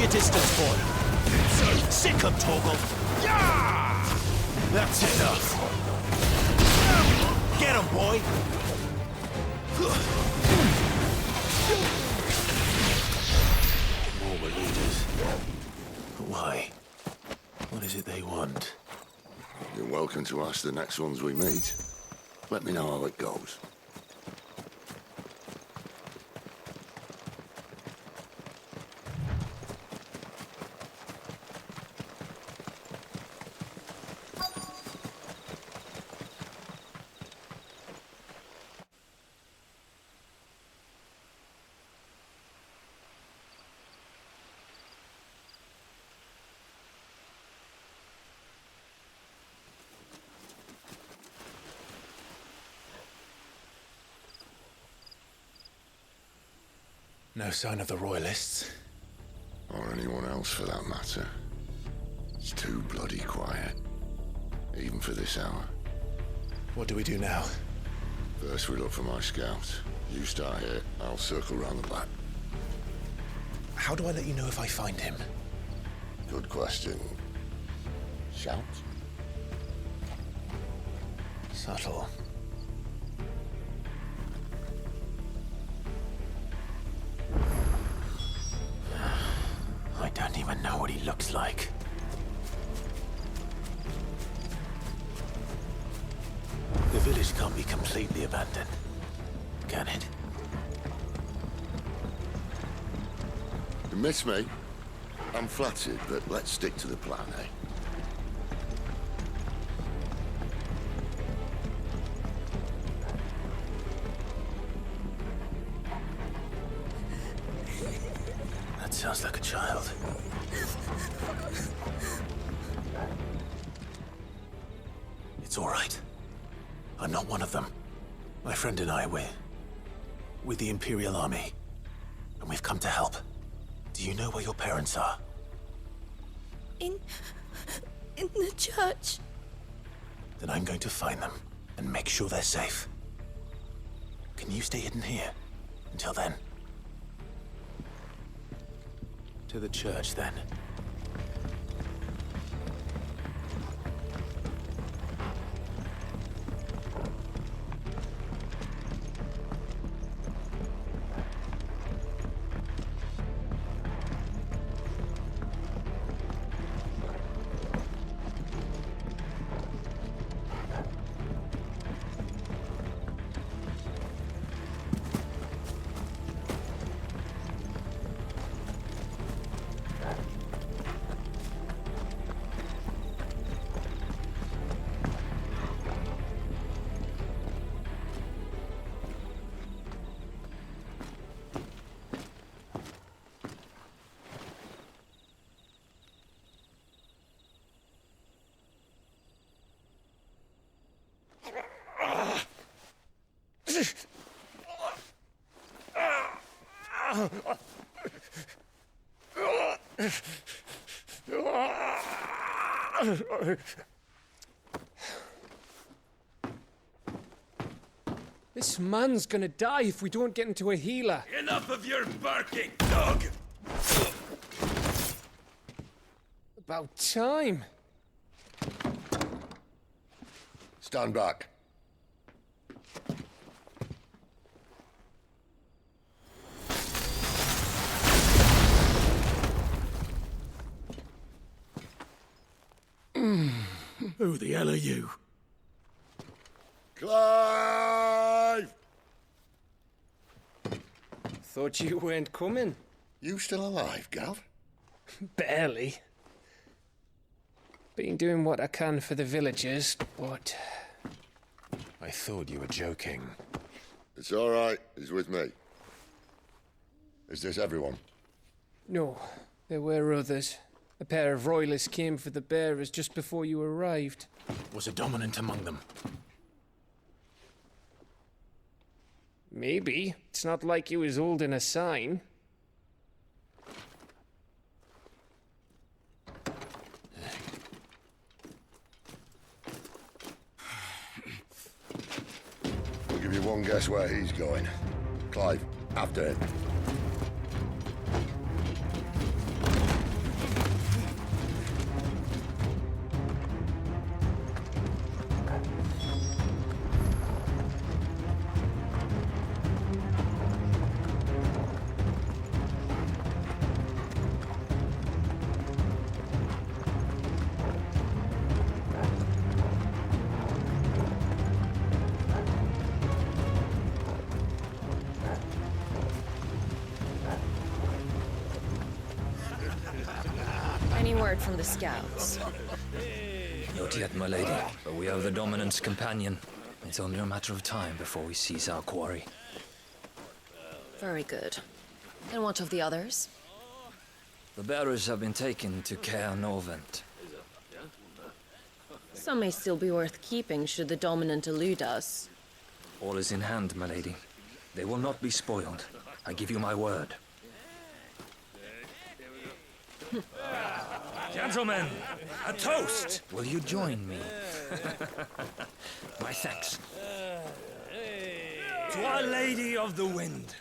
Speaker 10: your distance, boy. Sick of Toggle. Yeah! That's enough. Get him, boy. More were leaders. But why? What is it they want?
Speaker 9: You're welcome to ask the next ones we meet. Let me know how it goes.
Speaker 10: No sign of the Royalists.
Speaker 9: Or anyone else for that matter. It's too bloody quiet. Even for this hour.
Speaker 10: What do we do now?
Speaker 9: First we look for my scouts. You start here, I'll circle round the back.
Speaker 10: How do I let you know if I find him?
Speaker 9: Good question. Shout?
Speaker 10: Subtle. I don't even know what he looks like. The village can't be completely abandoned, can it?
Speaker 9: You miss me? I'm flattered, but let's stick to the plan, eh?
Speaker 10: That sounds like a child. It's all right. I'm not one of them. My friend and I, we're with the Imperial Army, and we've come to help. Do you know where your parents are?
Speaker 1: In the church.
Speaker 10: Then I'm going to find them and make sure they're safe. Can you stay hidden here until then? To the church, then.
Speaker 20: This man's gonna die if we don't get into a healer.
Speaker 15: Enough of your barking, dog!
Speaker 20: About time.
Speaker 9: Stand back.
Speaker 15: Who the hell are you?
Speaker 9: Clive!
Speaker 20: Thought you weren't coming.
Speaker 9: You still alive, Gav?
Speaker 20: Barely. Been doing what I can for the villagers, but...
Speaker 10: I thought you were joking.
Speaker 9: It's all right. He's with me. Is this everyone?
Speaker 20: No, there were others. A pair of royalists came for the bearers just before you arrived.
Speaker 10: Was a dominant among them?
Speaker 20: Maybe. It's not like he was holding a sign.
Speaker 9: I'll give you one guess where he's going. Clive, after him.
Speaker 12: from the scouts?
Speaker 21: Not yet, my lady, but we have the Dominant's companion. It's only a matter of time before we seize our quarry.
Speaker 12: Very good. And what of the others?
Speaker 21: The bearers have been taken to Caer Novent.
Speaker 12: Some may still be worth keeping should the Dominant elude us.
Speaker 21: All is in hand, my lady. They will not be spoiled. I give you my word. Gentlemen, a toast! Will you join me? My thanks. To Our Lady of the Wind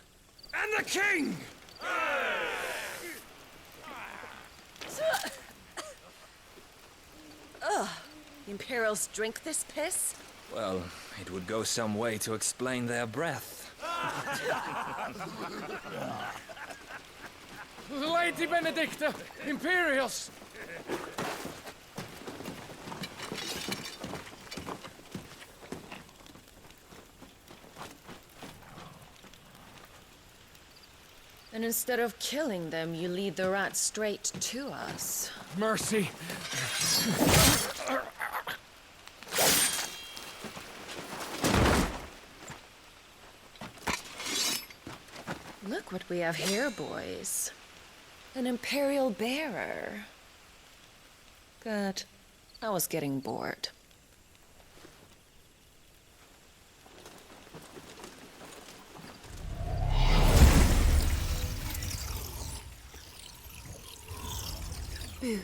Speaker 21: and the King!
Speaker 12: Ugh. The Imperials drink this piss?
Speaker 21: Well, it would go some way to explain their breath.
Speaker 20: Lady Benedicta! Imperials!
Speaker 12: And instead of killing them, you lead the rats straight to us.
Speaker 20: Mercy!
Speaker 12: Look what we have here, boys. An Imperial bearer. Good. I was getting bored. Boo.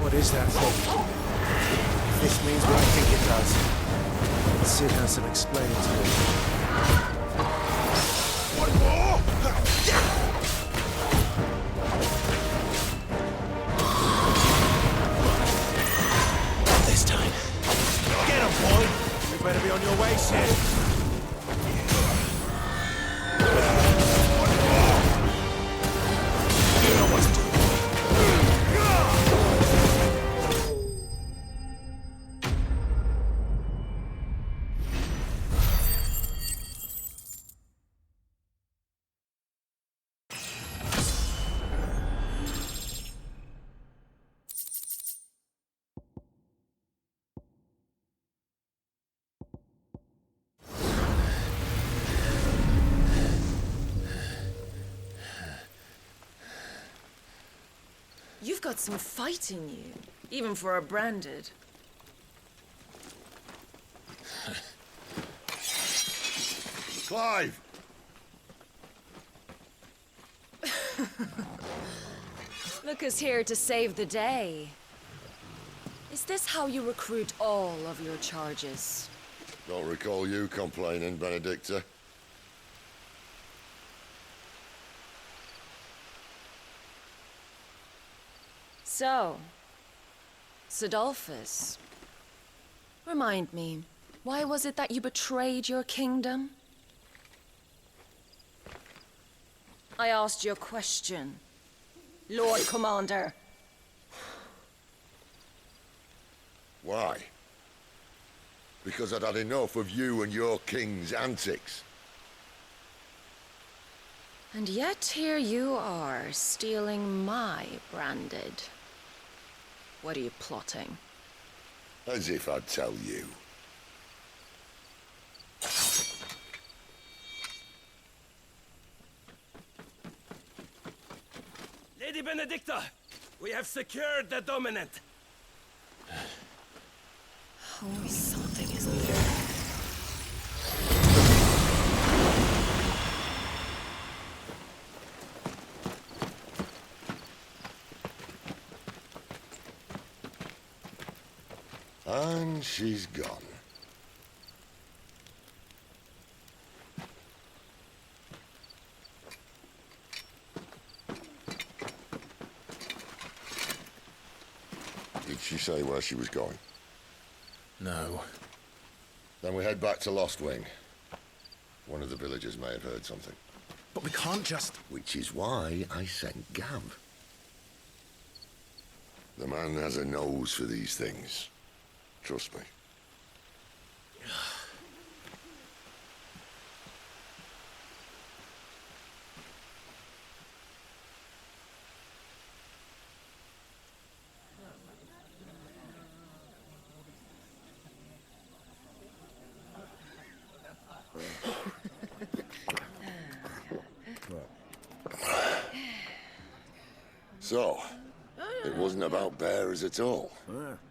Speaker 22: What is that thing? If this means what I think it does, Sid has some explaining to do. One more!
Speaker 15: This time. Get him, boy! You better be on your way, Sid. You know what to do.
Speaker 12: You've got some fight in you, even for a branded.
Speaker 9: Clive!
Speaker 12: Lucas here to save the day. Is this how you recruit all of your charges?
Speaker 9: Don't recall you complaining, Benedicta.
Speaker 12: So, Sidolphus, remind me, why was it that you betrayed your kingdom? I asked you a question, Lord Commander.
Speaker 9: Why? Because I'd had enough of you and your king's antics.
Speaker 12: And yet here you are, stealing my branded. What are you plotting?
Speaker 9: As if I'd tell you.
Speaker 23: Lady Benedicta, we have secured the Dominant.
Speaker 12: Always something, isn't there?
Speaker 9: And she's gone. she say where she was going?
Speaker 10: No.
Speaker 9: Then we head back to Lost Wing. One of the villagers may have heard something.
Speaker 10: But we can't just...
Speaker 9: Which is why I sent Gav. The man has a nose for these things. Trust me. So, it wasn't about bearers at all.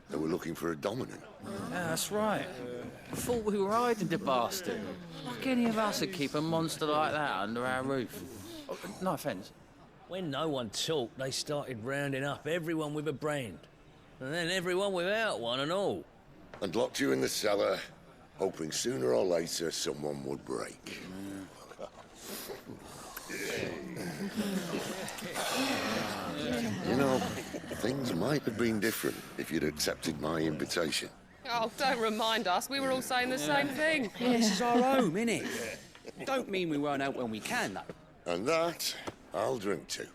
Speaker 9: They were looking for a dominant.
Speaker 2: Yeah, that's right. I thought we were hiding the bastard. Like any of us would keep a monster like that under our roof. Oh, no offence.
Speaker 3: When no one talked, they started rounding up everyone with a brand. And then everyone without one and all.
Speaker 9: And locked you in the cellar, hoping sooner or later someone would break. You know, things might have been different if you'd accepted my invitation.
Speaker 4: Oh, don't remind us. We were all saying the same thing.
Speaker 13: Yeah, this is our home, innit? Don't mean we won't out when we can, though.
Speaker 9: And that, I'll drink to.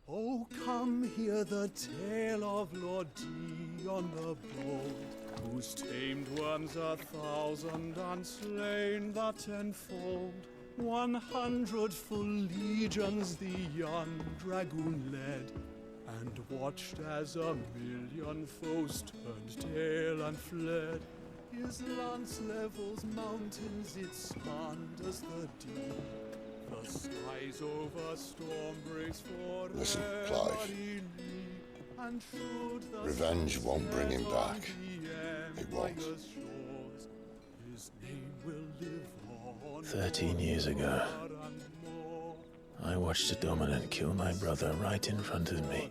Speaker 11: Oh, come hear the tale of Lord Dion the Bold, whose tamed worms 1,000 and slain the tenfold. 100 full legions the young dragoon led, and watched as 1,000,000 foes turned tail and fled. His lance levels mountains, it slanders the deep. The skies over storm breaks for
Speaker 9: Listen, Clive. Revenge won't bring him back. It won't.
Speaker 10: 13 years ago, I watched a dominant kill my brother right in front of me.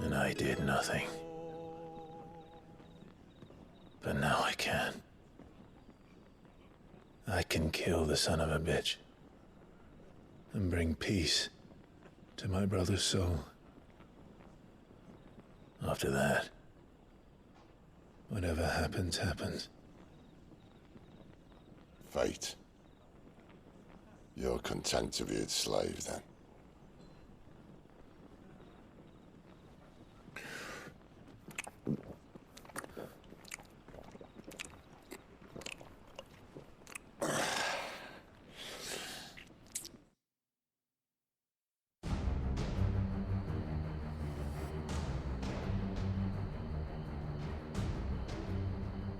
Speaker 10: And I did nothing. But now I can. I can kill the son of a bitch. And bring peace to my brother's soul. After that, whatever happens, happens.
Speaker 9: Fate. You're content to be its slave, then?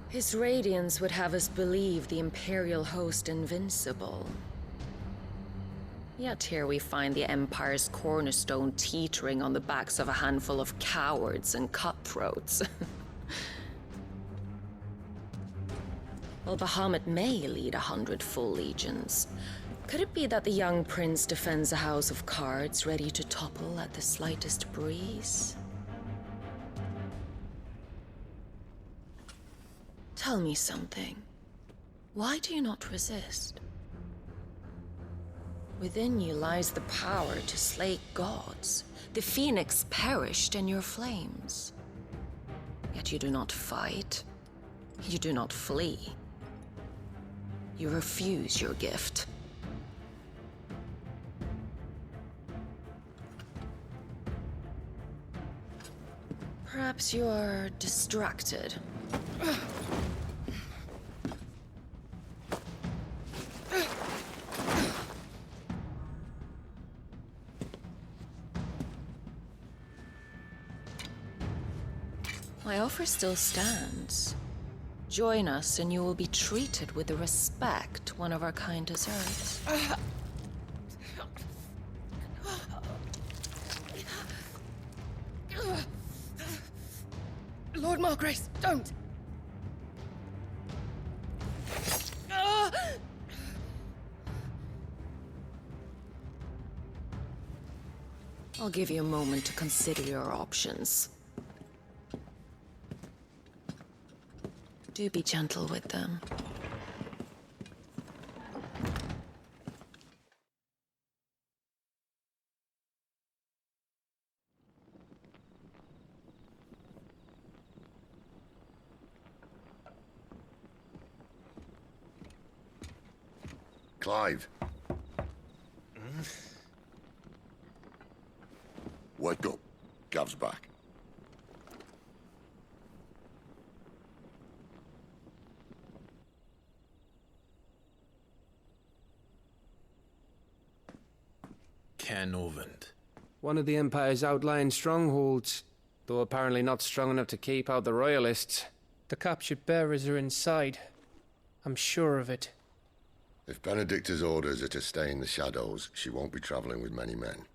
Speaker 12: His radiance would have us believe the Imperial host invincible. Yet here we find the Empire's cornerstone teetering on the backs of a handful of cowards and cutthroats. Well, Bahamut may lead 100 full legions. Could it be that the young prince defends a house of cards ready to topple at the slightest breeze? Tell me something. Why do you not resist? Within you lies the power to slay gods. The phoenix perished in your flames. Yet you do not fight. You do not flee. You refuse your gift. Perhaps you are distracted. My offer still stands. Join us and you will be treated with the respect one of our kind deserves.
Speaker 4: Lord Margrace, don't!
Speaker 12: I'll give you a moment to consider your options. Do be gentle with them.
Speaker 9: Clive. Wake up. Gav's back.
Speaker 22: Canovant.
Speaker 20: One of the Empire's outlying strongholds, though apparently not strong enough to keep out the Royalists. The captured bearers are inside. I'm sure of it.
Speaker 9: If Benedicta's orders are to stay in the shadows, she won't be traveling with many men.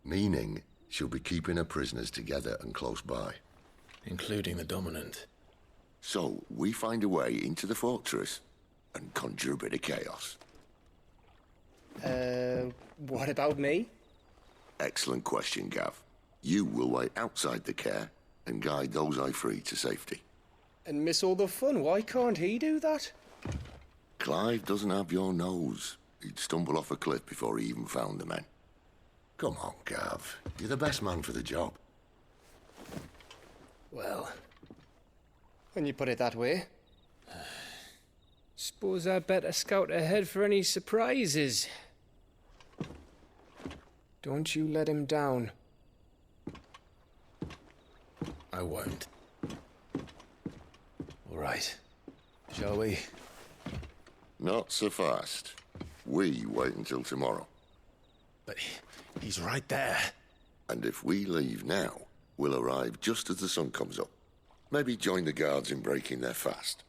Speaker 9: Meaning, she'll be keeping her prisoners together and close by.
Speaker 22: Including the Dominant.
Speaker 9: So, we find a way into the fortress and conjure a bit of chaos.
Speaker 20: What about me?
Speaker 9: Excellent question, Gav. You will wait outside the care and guide those I free to safety.
Speaker 20: And miss all the fun. Why can't he do that?
Speaker 9: Clive doesn't have your nose. He'd stumble off a cliff before he even found the men. Come on, Gav. You're the best man for the job.
Speaker 20: Well, when you put it that way. Suppose I'd better scout ahead for any surprises. Don't you let him down.
Speaker 22: I won't. All right. Shall we?
Speaker 9: Not so fast. We wait until tomorrow.
Speaker 22: But he's right there.
Speaker 9: And if we leave now, we'll arrive just as the sun comes up. Maybe join the guards in breaking their fast.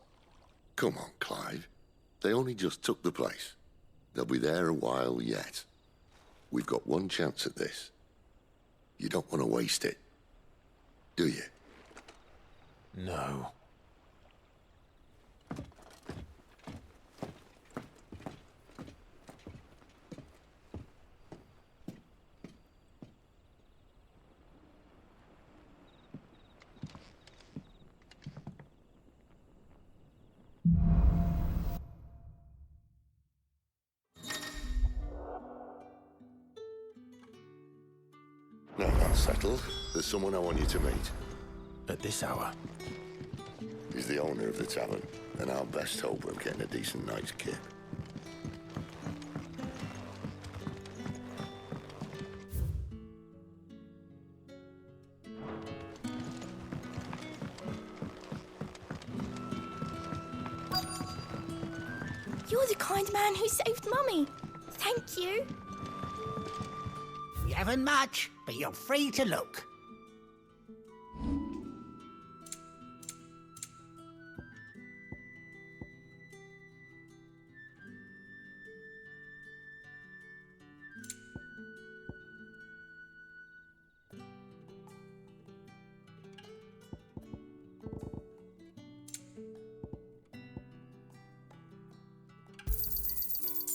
Speaker 9: Come on, Clive. They only just took the place. They'll be there a while yet. We've got one chance at this. You don't want to waste it, do you?
Speaker 22: No.
Speaker 9: Now that's settled. There's someone I want you to meet.
Speaker 22: At this hour?
Speaker 9: He's the owner of the tavern, and our best hope of getting a decent night's kip.
Speaker 5: You're the kind man who saved Mummy. Thank you.
Speaker 13: We haven't much, but you're free to look.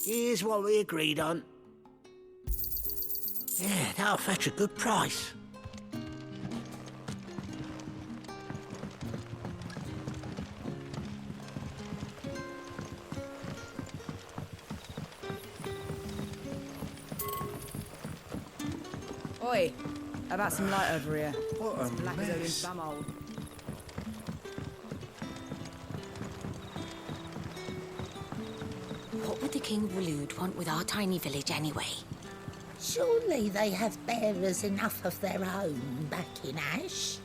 Speaker 13: Here's what we agreed on. Yeah, that'll fetch a good price.
Speaker 14: Oi, how about some light over here?
Speaker 22: What
Speaker 14: It's
Speaker 22: a
Speaker 14: black as
Speaker 22: mess.
Speaker 14: bum hole.
Speaker 5: What would the King of Waloed want with our tiny village anyway?
Speaker 16: Surely they have bearers enough of their own back in Ash.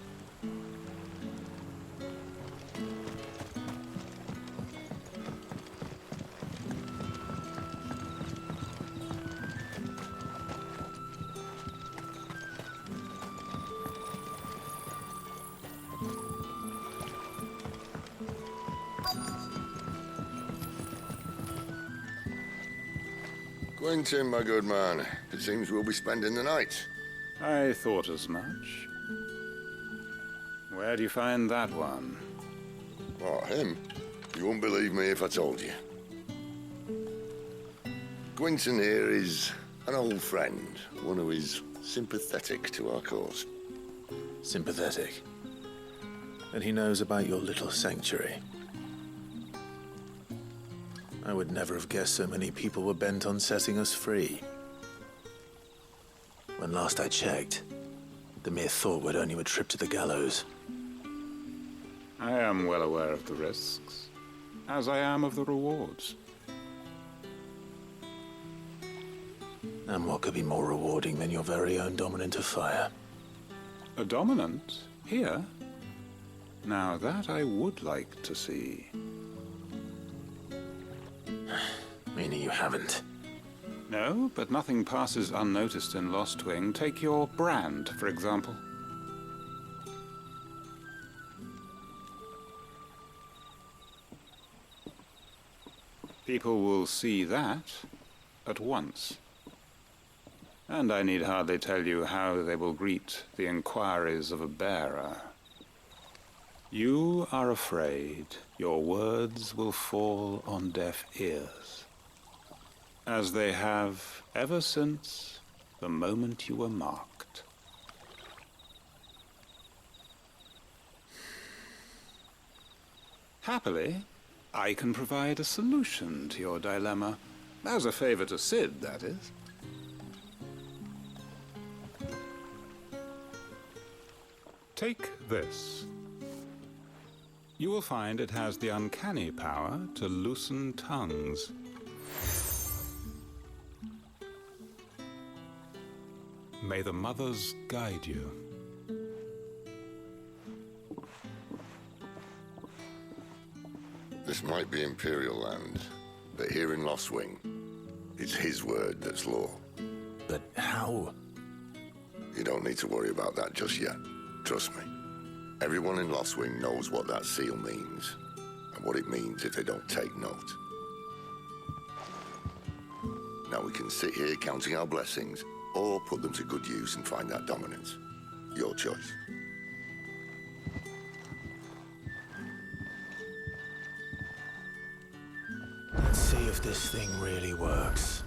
Speaker 9: Quentin, my good man. It seems we'll be spending the night.
Speaker 11: I thought as much. Where do you find that one?
Speaker 9: What, him? You wouldn't believe me if I told you. Quentin here is an old friend, one who is sympathetic to our cause.
Speaker 22: Sympathetic. And he knows about your little sanctuary. I would never have guessed so many people were bent on setting us free. When last I checked, the mere thought would earn you a trip to the gallows.
Speaker 11: I am well aware of the risks, as I am of the rewards.
Speaker 10: And what could be more rewarding than your very own dominant of fire?
Speaker 11: A dominant? Here? Now that I would like to see.
Speaker 10: Meaning you haven't?
Speaker 11: No, but nothing passes unnoticed in Lost Wing. Take your brand, for example. People will see that at once. And I need hardly tell you how they will greet the inquiries of a bearer. You are afraid your words will fall on deaf ears, as they have ever since the moment you were marked. Happily, I can provide a solution to your dilemma. As a favor to Sid, that is. Take this. You will find it has the uncanny power to loosen tongues. May the mothers guide you.
Speaker 9: This might be Imperial land, but here in Lost Wing, it's his word that's law.
Speaker 10: But how?
Speaker 9: You don't need to worry about that just yet. Trust me. Everyone in Lost Wing knows what that seal means, and what it means if they don't take note. Now we can sit here counting our blessings, or put them to good use and find that dominance. Your choice.
Speaker 10: Let's see if this thing really works.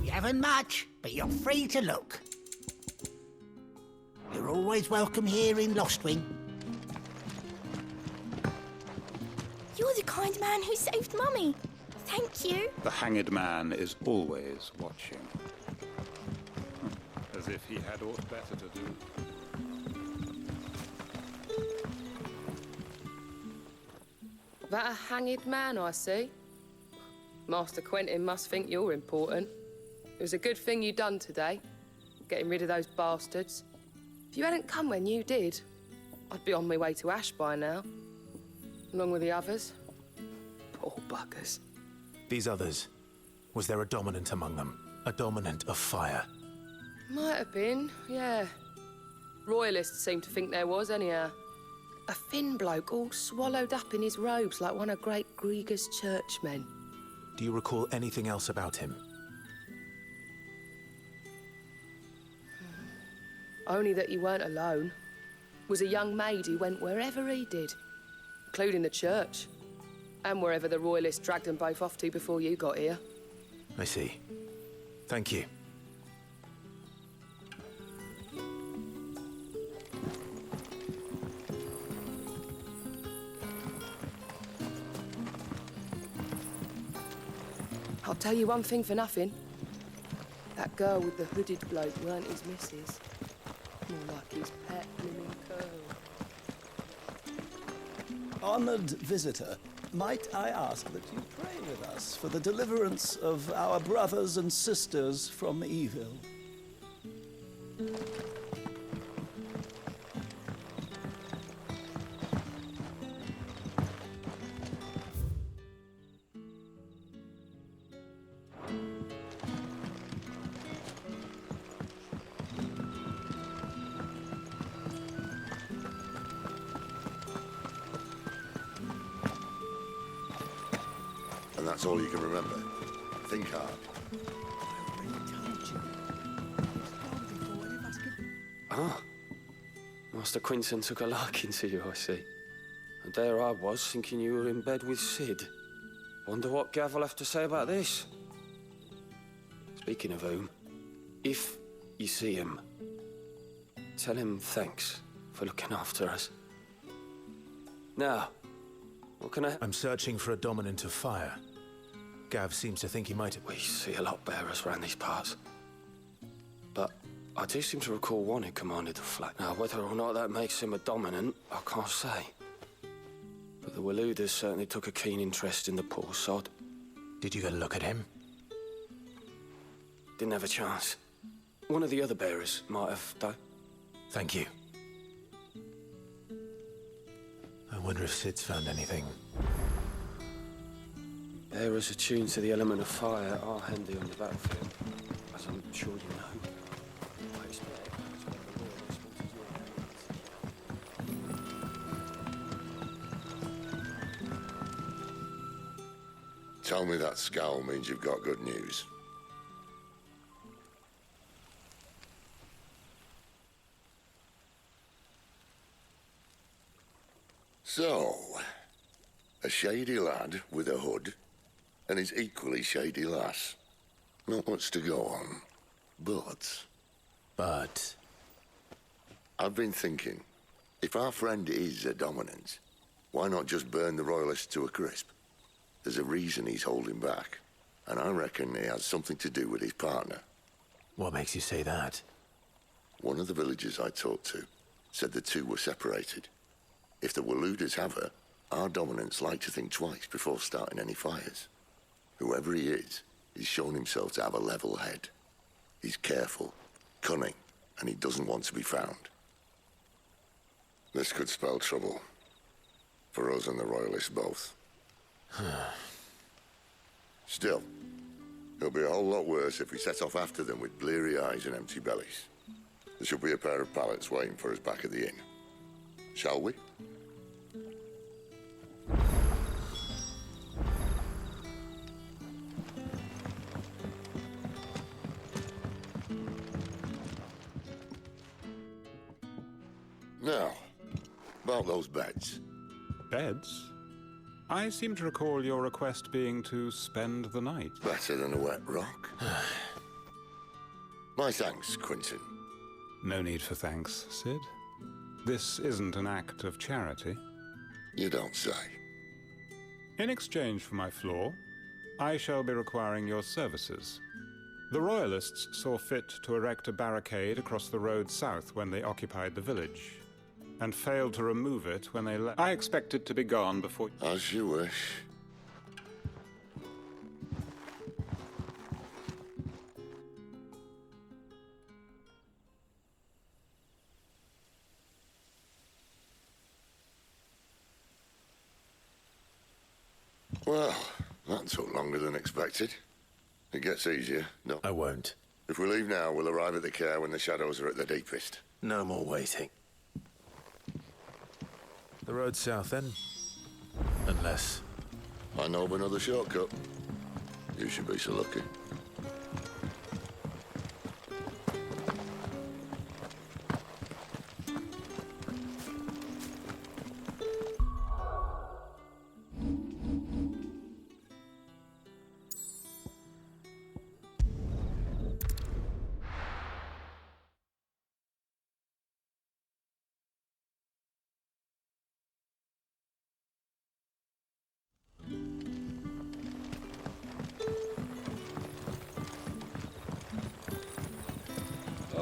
Speaker 13: We haven't much, but you're free to look. You're always welcome here in Lost Wing.
Speaker 5: You're the kind man who saved Mummy. Thank you.
Speaker 11: The hanged man is always watching. As if he had aught better to do.
Speaker 4: That a hanged man I see? Master Quentin must think you're important. It was a good thing you done today, getting rid of those bastards. If you hadn't come when you did, I'd be on my way to Ash by now, along with the others. Poor buggers.
Speaker 10: These others, was there a dominant among them? A dominant of fire?
Speaker 4: Might have been, yeah. Royalists seem to think there was, anyhow. A thin bloke all swallowed up in his robes like one of Great Grieger's churchmen.
Speaker 10: Do you recall anything else about him?
Speaker 4: Only that he weren't alone. Was a young maid who went wherever he did, including the church, and wherever the Royalists dragged them both off to before you got here.
Speaker 10: I see. Thank you.
Speaker 4: I'll tell you one thing for nothing. That girl with the hooded bloke weren't his missus. More like his pet blooming curl.
Speaker 6: Honored visitor, might I ask that you pray with us for the deliverance of our brothers and sisters from evil?
Speaker 9: And that's all you can remember. Think hard.
Speaker 20: Ah. Master Quinton took a liking to you, I see. And there I was, thinking you were in bed with Sid. Wonder what Gav will have to say about this. Speaking of whom, if you see him, tell him thanks for looking after us. Now, what can I...
Speaker 10: I'm searching for a dominant of fire. Gav seems to think he might...
Speaker 20: We see a lot bearers around these parts. But I do seem to recall one who commanded the flag. Now, whether or not that makes him a dominant, I can't say. But the Waluders certainly took a keen interest in the poor sod.
Speaker 10: Did you get a look at him?
Speaker 20: Didn't have a chance. One of the other bearers might have, though.
Speaker 10: Thank you. I wonder if Sid's found anything.
Speaker 20: Bearers attuned to the element of fire are handy on the battlefield, as I'm sure you know. I expect that's what the Royalists wanted your.
Speaker 9: Tell me that scowl means you've got good news. So, a shady lad with a hood and his equally shady lass. Not much to go on, but... I've been thinking, if our friend is a dominant, why not just burn the Royalists to a crisp? There's a reason he's holding back, and I reckon he has something to do with his partner.
Speaker 10: What makes you say that?
Speaker 9: One of the villagers I talked to said the two were separated. If the Waluders have her, our dominants like to think twice before starting any fires. Whoever he is, he's shown himself to have a level head. He's careful, cunning, and he doesn't want to be found. This could spell trouble. For us and the Royalists both. Still, it'll be a whole lot worse if we set off after them with bleary eyes and empty bellies. There should be a pair of pallets waiting for us back at the inn. Shall we? Now, about those beds.
Speaker 11: Beds? I seem to recall your request being to spend the night.
Speaker 9: Better than a wet rock. My thanks, Quinton.
Speaker 11: No need for thanks, Sid. This isn't an act of charity.
Speaker 9: You don't say.
Speaker 11: In exchange for my floor, I shall be requiring your services. The Royalists saw fit to erect a barricade across the road south when they occupied the village, and failed to remove it when they left. I expect it to be gone before...
Speaker 9: As you wish. Well, that took longer than expected. It gets easier, no?
Speaker 10: I won't.
Speaker 9: If we leave now, we'll arrive at the care when the shadows are at their deepest.
Speaker 10: No more waiting. The road south, then? Unless...
Speaker 9: I know of another shortcut. You should be so lucky.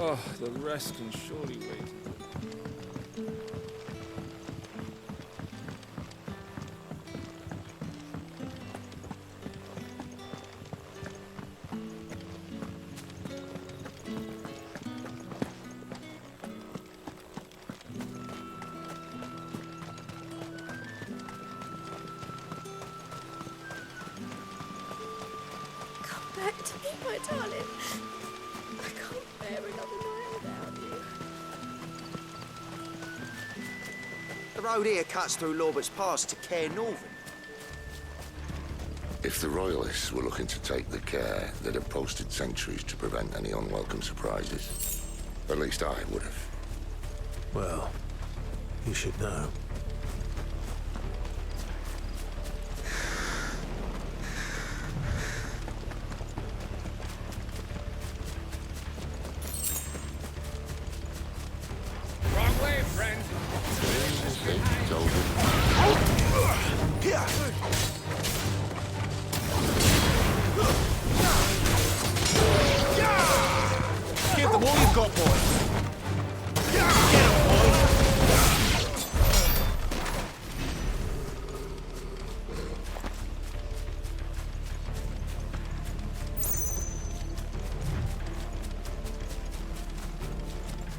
Speaker 23: Oh, the rest can surely wait.
Speaker 5: Come back to me, my darling. I can't bear another night without you.
Speaker 7: The road here cuts through Lorbert's Pass to Care Northern.
Speaker 9: If the Royalists were looking to take the care, they'd have posted sentries to prevent any unwelcome surprises. At least I would have.
Speaker 10: Well, you should know.
Speaker 23: Wrong way, friend. Give them all you
Speaker 2: you've got, boy. Get him, boy.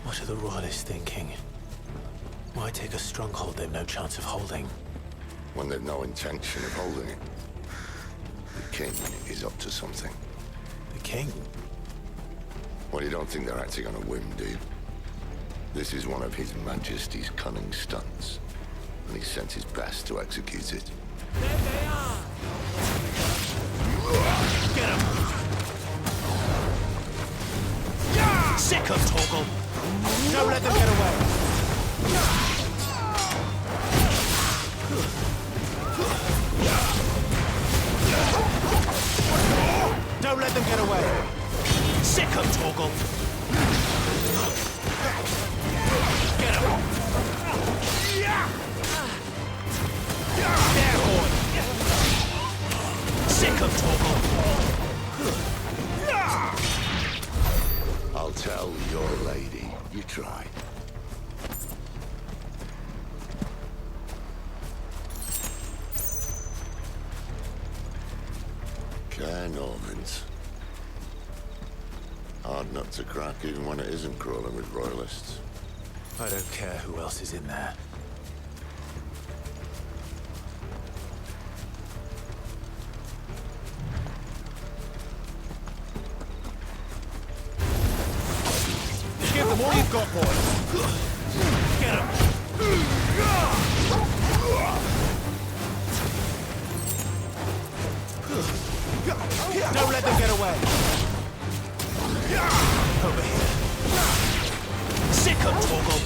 Speaker 10: What are the royalists thinking? Why take a stronghold they've no chance of holding?
Speaker 9: When they've no intention of holding it. The king is up to something.
Speaker 10: The king?
Speaker 9: Well, you don't think they're acting on a whim, do you? This is one of His Majesty's cunning stunts, and he sent his best to execute it.
Speaker 23: There they are!
Speaker 2: Get him! Sick of Torgal! Don't let them get away! Don't let them get away! Sick of Torgal! Get him! There, boy! Sick of Torgal!
Speaker 9: I'll tell your lady. You tried. Care Normans. Hard nut to crack even when it isn't crawling with royalists.
Speaker 10: I don't care who else is in there.
Speaker 2: Give them all you've got, boy. Get him. Don't let them get away. Over here. Sick of Torgal.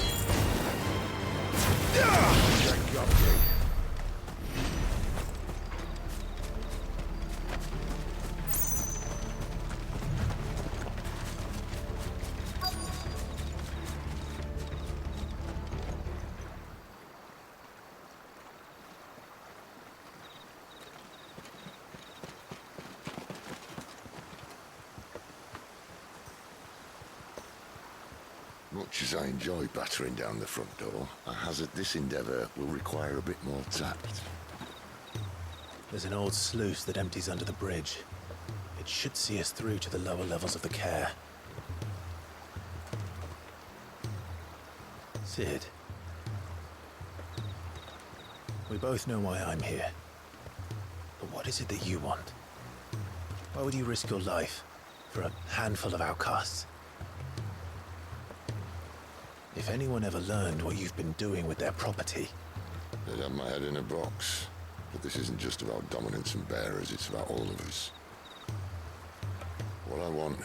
Speaker 9: Much as I enjoy battering down the front door, I hazard this endeavour will require a bit more tact.
Speaker 10: There's an old sluice that empties under the bridge. It should see us through to the lower levels of the care. Sid. We both know why I'm here. But what is it that you want? Why would you risk your life for a handful of outcasts? If anyone ever learned what you've been doing with their property...
Speaker 9: They'd have my head in a box. But this isn't just about dominance and bearers, it's about all of us. What I want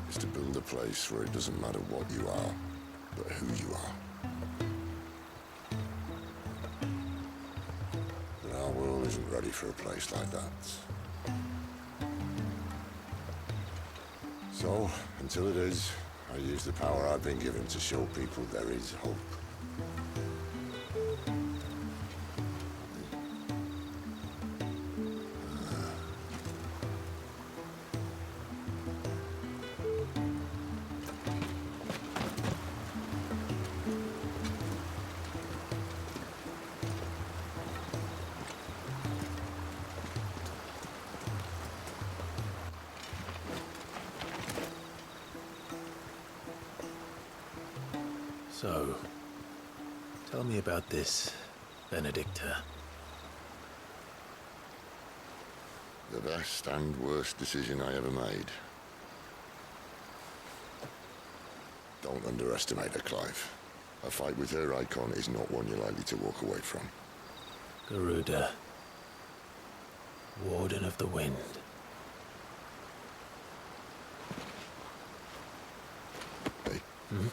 Speaker 9: is to build a place where it doesn't matter what you are, but who you are. But our world isn't ready for a place like that. So, until it is, I use the power I've been given to show people there is hope.
Speaker 10: So, tell me about this, Benedicta.
Speaker 9: The best and worst decision I ever made. Don't underestimate her, Clive. A fight with her icon is not one you're likely to walk away from.
Speaker 10: Garuda. Warden of the Wind.
Speaker 9: Hey?
Speaker 10: Hmm?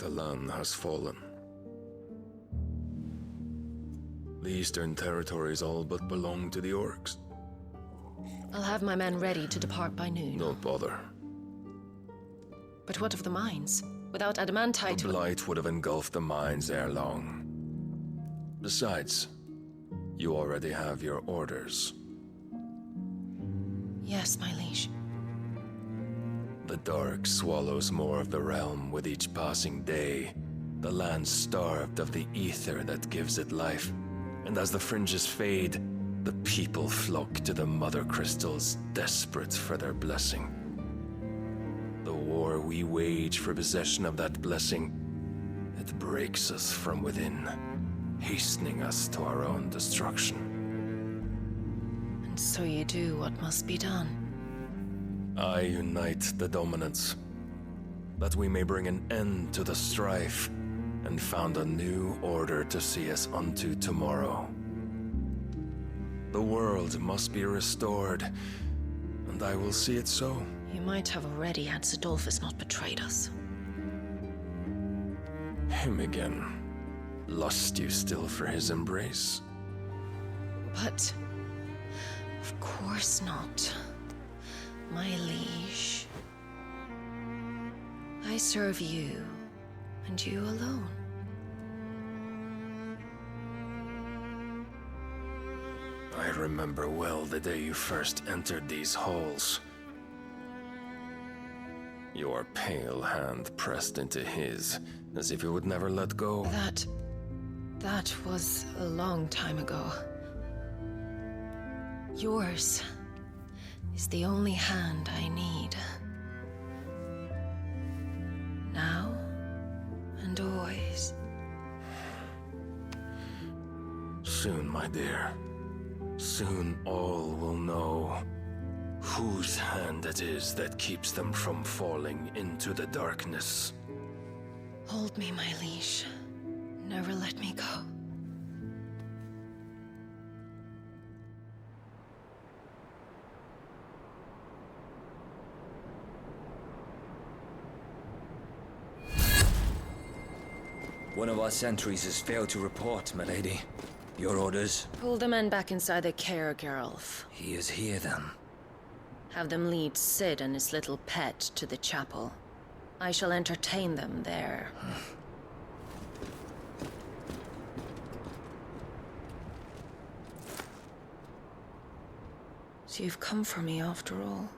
Speaker 17: the land has fallen. The Eastern Territories all but belong to the Orcs.
Speaker 12: I'll have my men ready to depart by noon.
Speaker 17: Don't bother.
Speaker 12: But what of the mines? Without adamantite...
Speaker 17: The blight would have engulfed the mines ere long. Besides, you already have your orders.
Speaker 12: Yes, my liege.
Speaker 17: The dark swallows more of the realm with each passing day. The land starved of the ether that gives it life. And as the fringes fade, the people flock to the mother crystals, desperate for their blessing. The war we wage for possession of that blessing, it breaks us from within, hastening us to our own destruction.
Speaker 12: And so you do what must be done.
Speaker 17: I unite the dominants, that we may bring an end to the strife, and found a new order to see us unto tomorrow. The world must be restored, and I will see it so.
Speaker 12: You might have already had Sidolphus not betrayed us.
Speaker 17: Him again. Lust you still for his embrace?
Speaker 12: But... of course not. My liege. I serve you, and you alone.
Speaker 17: I remember well the day you first entered these halls. Your pale hand pressed into his, as if you would never let go.
Speaker 12: That was a long time ago. Yours is the only hand I need. Now and always.
Speaker 17: Soon, my dear. Soon all will know whose hand it is that keeps them from falling into the darkness.
Speaker 12: Hold me, my liege. Never let me go.
Speaker 21: One of our sentries has failed to report, milady. Your orders?
Speaker 12: Pull the men back inside the care, Geralf.
Speaker 21: He is here, then.
Speaker 12: Have them lead Sid and his little pet to the chapel. I shall entertain them there. So you've come for me after all.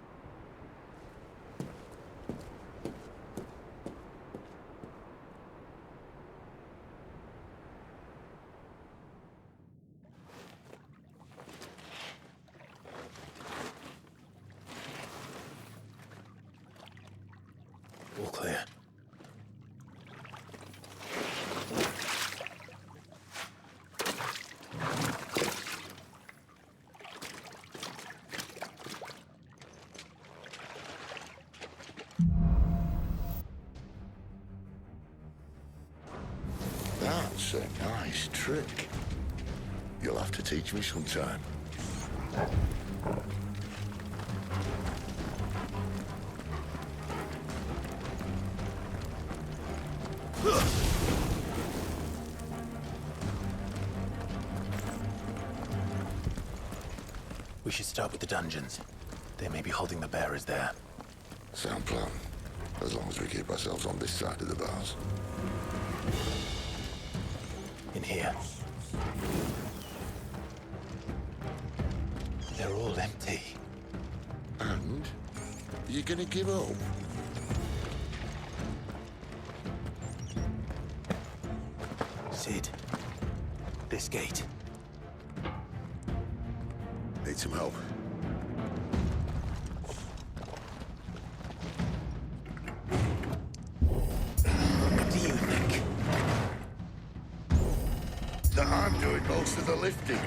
Speaker 10: All clear.
Speaker 9: That's a nice trick. You'll have to teach me sometime.
Speaker 10: We should start with the dungeons. They may be holding the bearers there.
Speaker 9: Sound plan. As long as we keep ourselves on this side of the bars.
Speaker 10: In here. They're all empty.
Speaker 9: And? You're gonna give up?
Speaker 10: Sid. This gate.
Speaker 9: Need some help.
Speaker 10: What do you think?
Speaker 9: That I'm doing most of the lifting.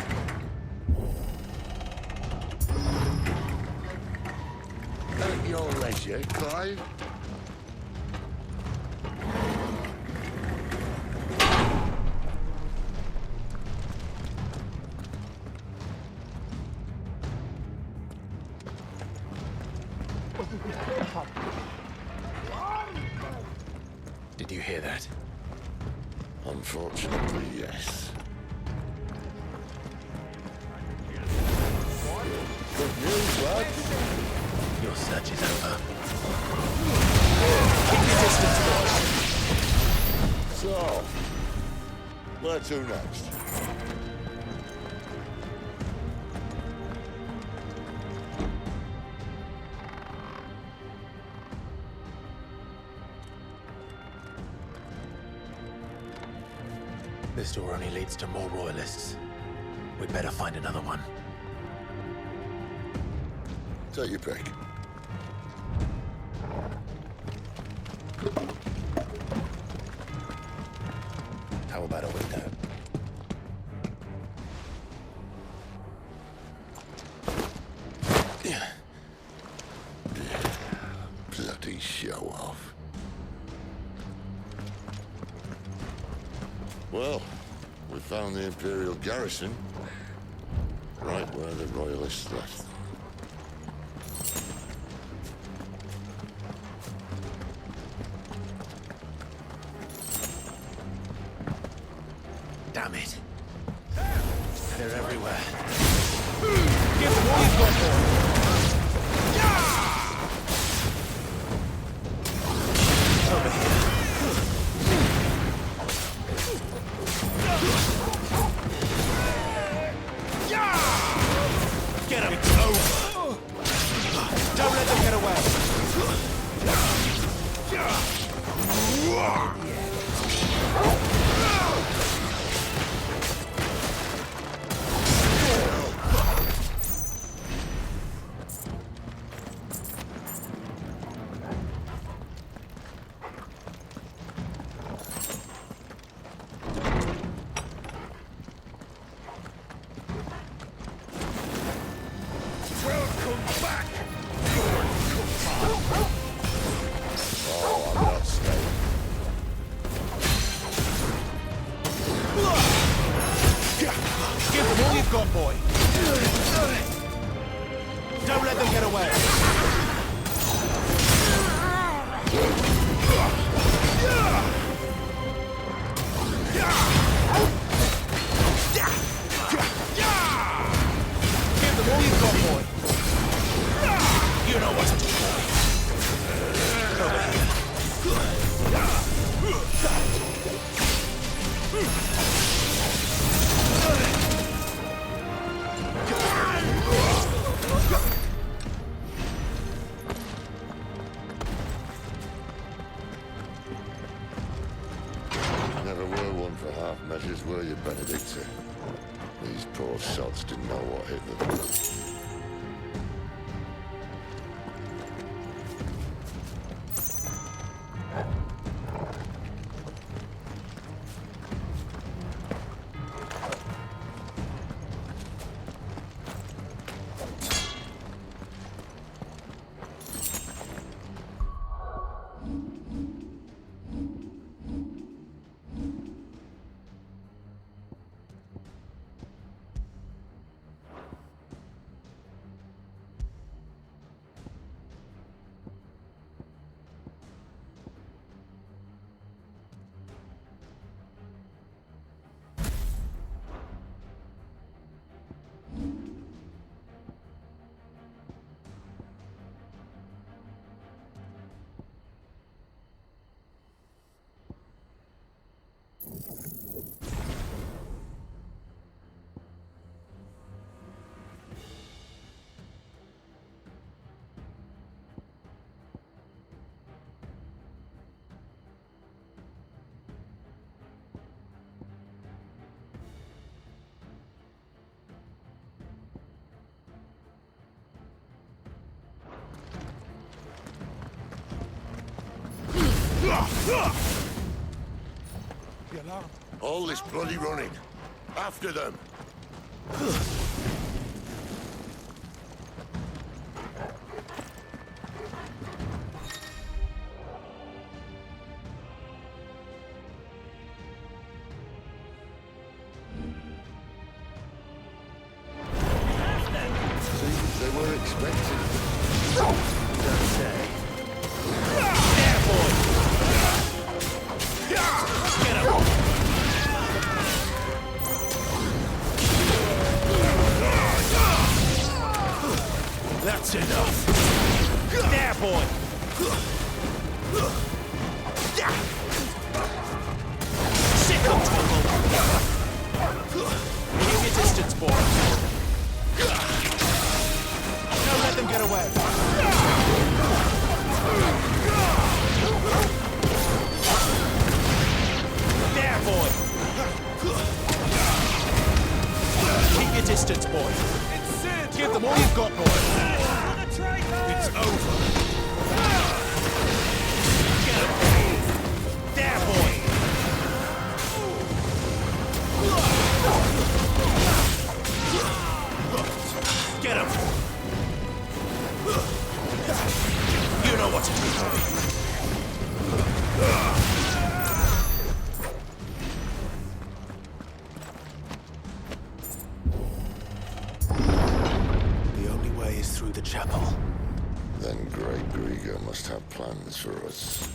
Speaker 9: At your leisure, Clive.
Speaker 10: Did you hear that?
Speaker 9: Unfortunately, yes. Good news, lads.
Speaker 10: Your search is over.
Speaker 9: Keep your distance, boys. So, where to next?
Speaker 10: This door only leads to more royalists. We'd better find another one.
Speaker 9: Take your pick.
Speaker 10: How about a window?
Speaker 9: Bloody show off. Well, we found the Imperial garrison, right where the Royalists left.
Speaker 10: Damn it. They're everywhere.
Speaker 2: Give them all you've got, boy.
Speaker 10: Over here.
Speaker 2: Get him! It's over! Don't let them get away! Got boy. Don't let them get away. Give them all you've got, boy. You know what to do, boy. Over here.
Speaker 9: Never were one for half measures, were you, Benedicta? These poor sods didn't know what hit them. All this bloody running. After them. Seems they were expecting. Don't say. Yeah, boy.
Speaker 15: That's enough.
Speaker 2: There, boy! Sit comfortable! Keep your distance, boy. Don't let them get away. There, boy! Keep your distance, boy. Give them all you've got, boy.
Speaker 15: It's over.
Speaker 2: Get him. There, boy. Get him. You know what to do, boy.
Speaker 10: Through the chapel.
Speaker 9: Then Great Grieger must have plans for us.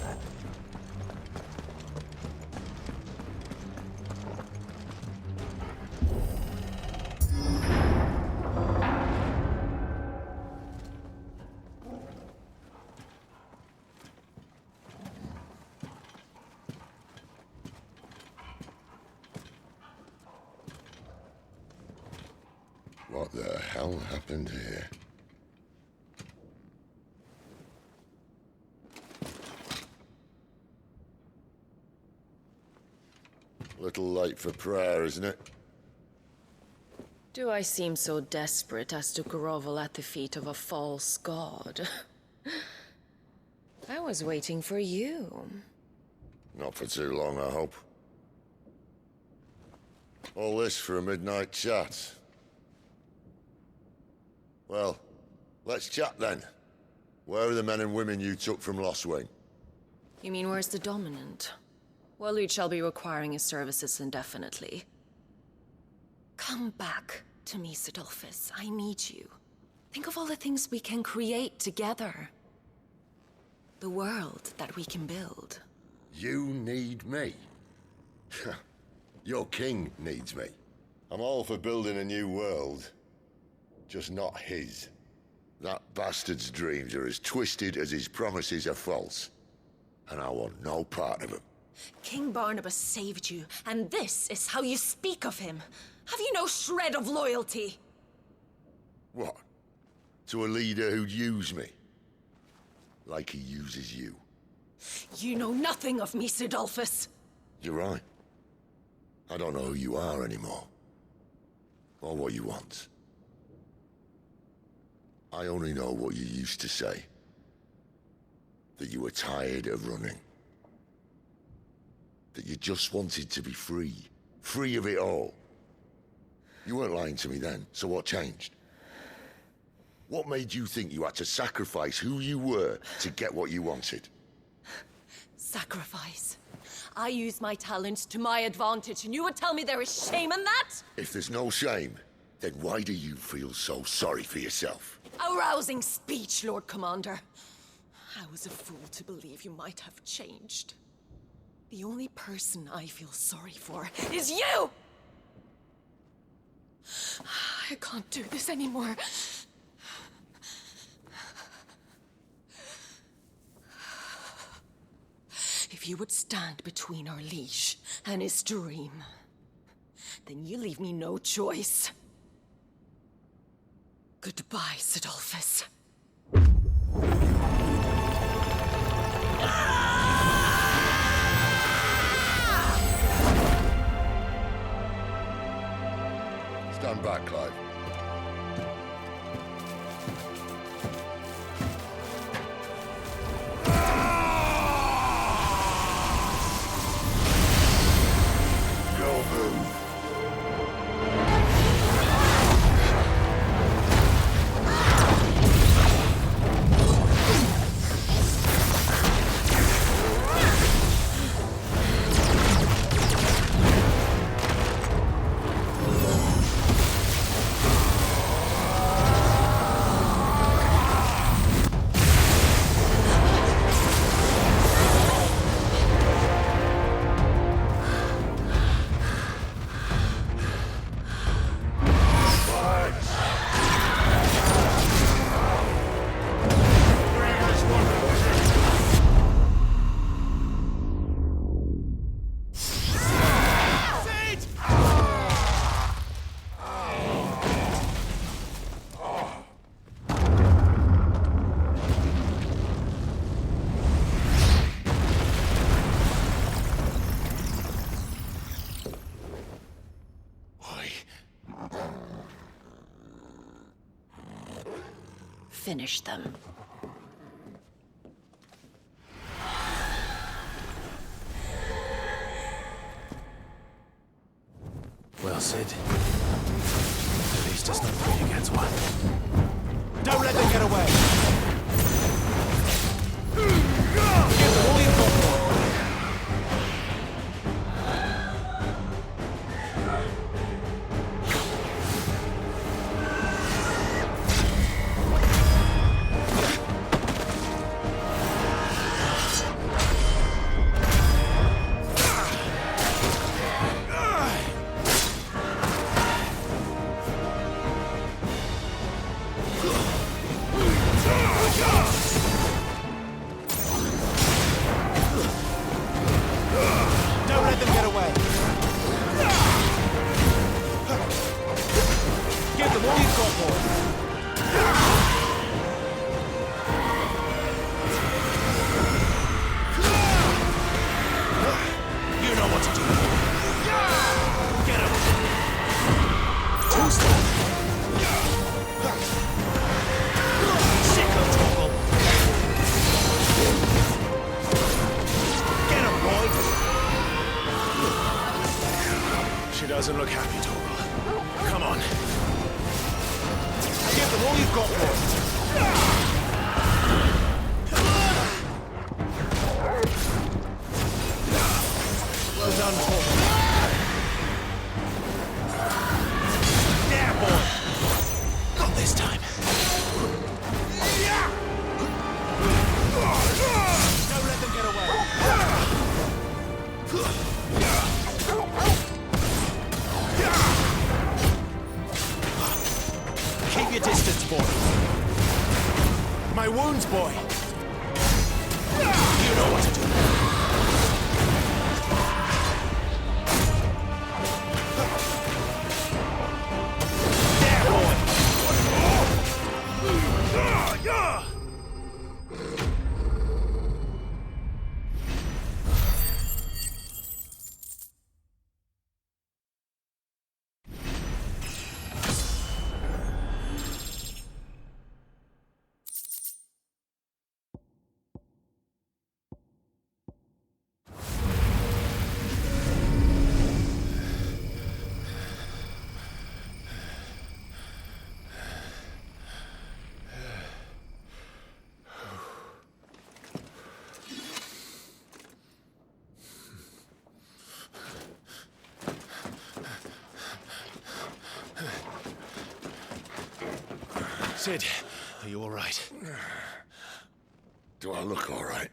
Speaker 9: What the hell happened here? Little late for prayer, isn't it?
Speaker 12: Do I seem so desperate as to grovel at the feet of a false god? I was waiting for you.
Speaker 9: Not for too long, I hope. All this for a midnight chat. Well, let's chat then. Where are the men and women you took from Lost Wing?
Speaker 12: You mean where's the dominant? Well, Lude shall be requiring his services indefinitely. Come back to me, Sidolphus. I need you. Think of all the things we can create together. The world that we can build.
Speaker 9: You need me? Your king needs me. I'm all for building a new world. Just not his. That bastard's dreams are as twisted as his promises are false. And I want no part of them.
Speaker 12: King Barnabas saved you, and this is how you speak of him. Have you no shred of loyalty?
Speaker 9: What? To a leader who'd use me? Like he uses you?
Speaker 12: You know nothing of me, Sidolphus.
Speaker 9: You're right. I don't know who you are anymore. Or what you want. I only know what you used to say. That you were tired of running. That you just wanted to be free. Free of it all. You weren't lying to me then, so what changed? What made you think you had to sacrifice who you were to get what you wanted?
Speaker 12: Sacrifice. I use my talents to my advantage, and you would tell me there is shame in that?
Speaker 9: If there's no shame, then why do you feel so sorry for yourself?
Speaker 12: A rousing speech, Lord Commander. I was a fool to believe you might have changed. The only person I feel sorry for is you! I can't do this anymore. If you would stand between our liege and his dream, then you leave me no choice. Goodbye, Sidolphus.
Speaker 9: Stand back, Clive. Go move.
Speaker 12: finish them.
Speaker 10: Well, Sid. At least it's not 3 against 1.
Speaker 22: Don't let them get away! Give them all you've got.
Speaker 10: Doesn't look happy, Torgal. Come on.
Speaker 22: Give them all you've got, boy. Well done, Torgal. Yeah, boy.
Speaker 10: Not this time.
Speaker 22: Don't let them get away. Keep your distance, boy. My wounds, boy. You know what to do. There, boy.
Speaker 10: Sid, are you all right?
Speaker 9: Do I look all right?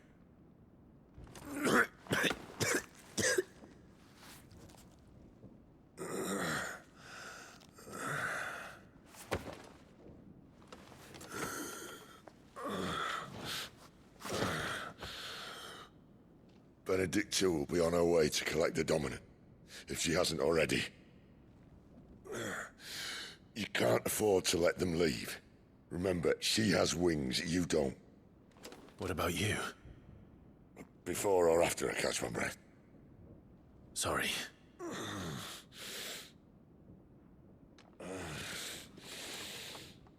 Speaker 9: Benedicta will be on her way to collect the Dominant, if she hasn't already. You can't afford to let them leave. Remember, she has wings, you don't.
Speaker 10: What about you?
Speaker 9: Before or after I catch my breath?
Speaker 10: Sorry.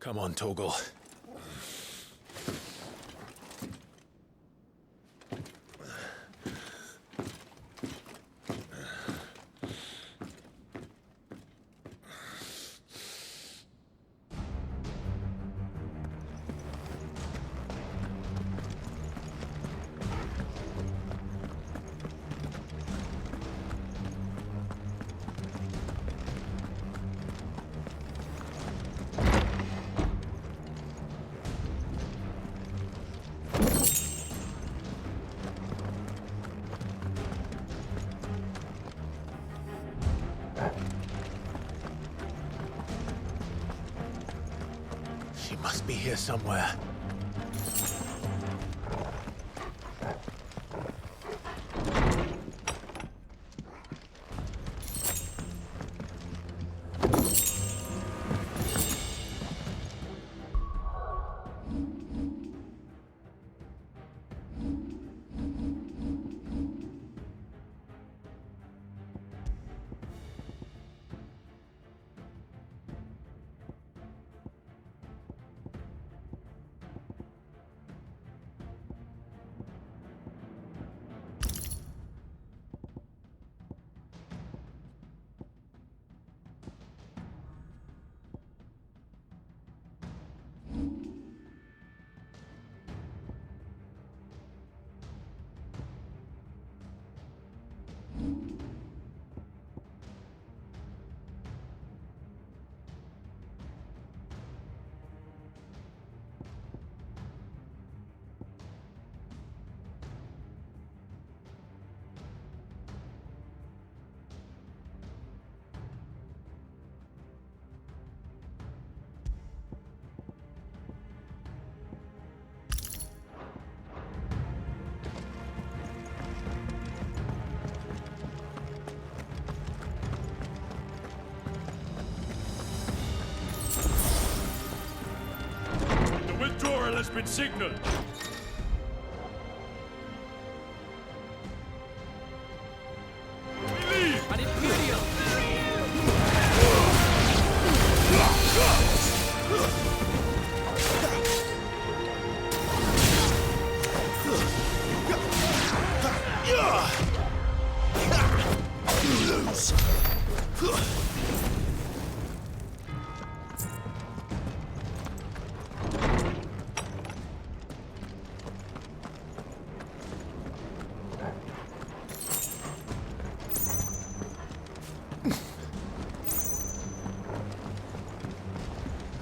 Speaker 10: Come on, Torgal. She must be here somewhere.
Speaker 23: has been signaled. We leave! An Imperial!
Speaker 15: You lose.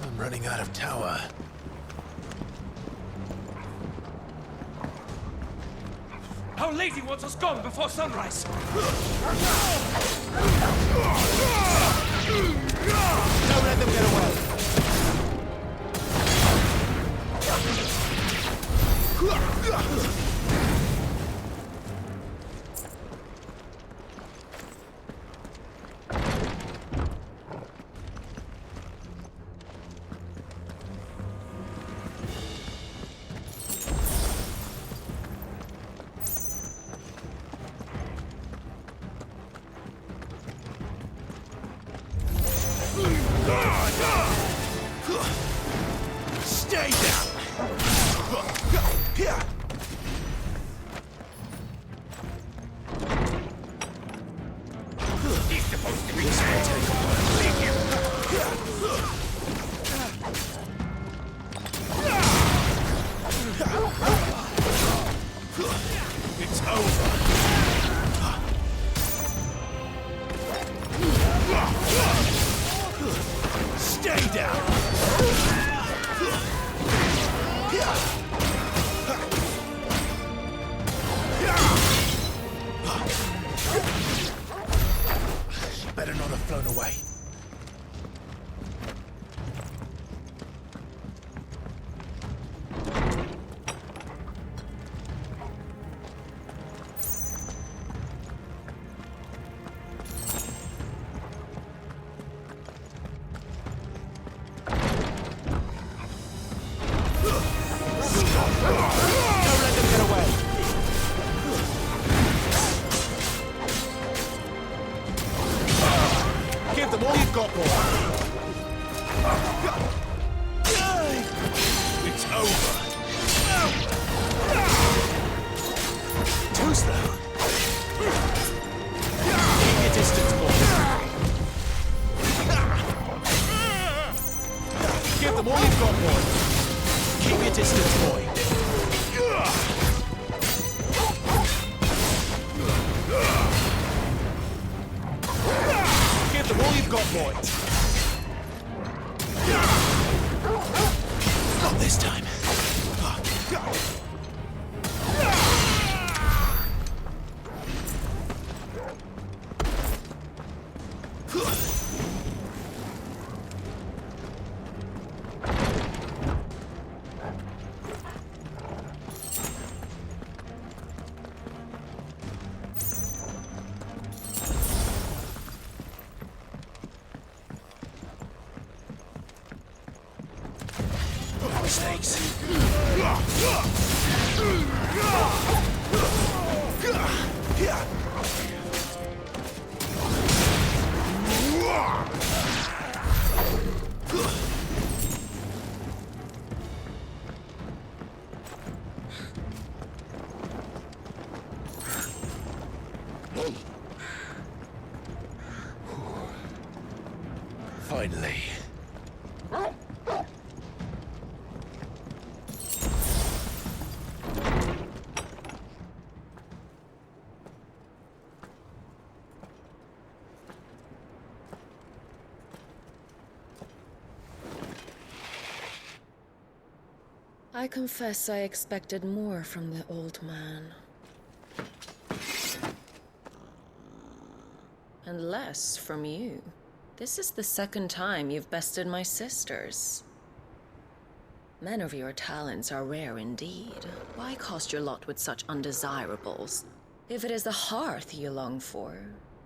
Speaker 10: I'm running out of tower.
Speaker 23: Our lady wants us gone before sunrise.
Speaker 15: Don't let them get away. Stay down! Here!
Speaker 23: He's supposed to be dead. Leave him.
Speaker 15: It's over. Stay down!
Speaker 10: She better not have flown away.
Speaker 15: Give them all you've got, boy. It's over. Too slow. Keep your distance, boy. Give them all you've got, boy. Keep your distance, boy. Give them all you've got, boy. Not this time. Mistakes. Finally.
Speaker 12: I confess I expected more from the old man. And less from you. This is the second time you've bested my sisters. Men of your talents are rare indeed. Why cast your lot with such undesirables? If it is the hearth you long for,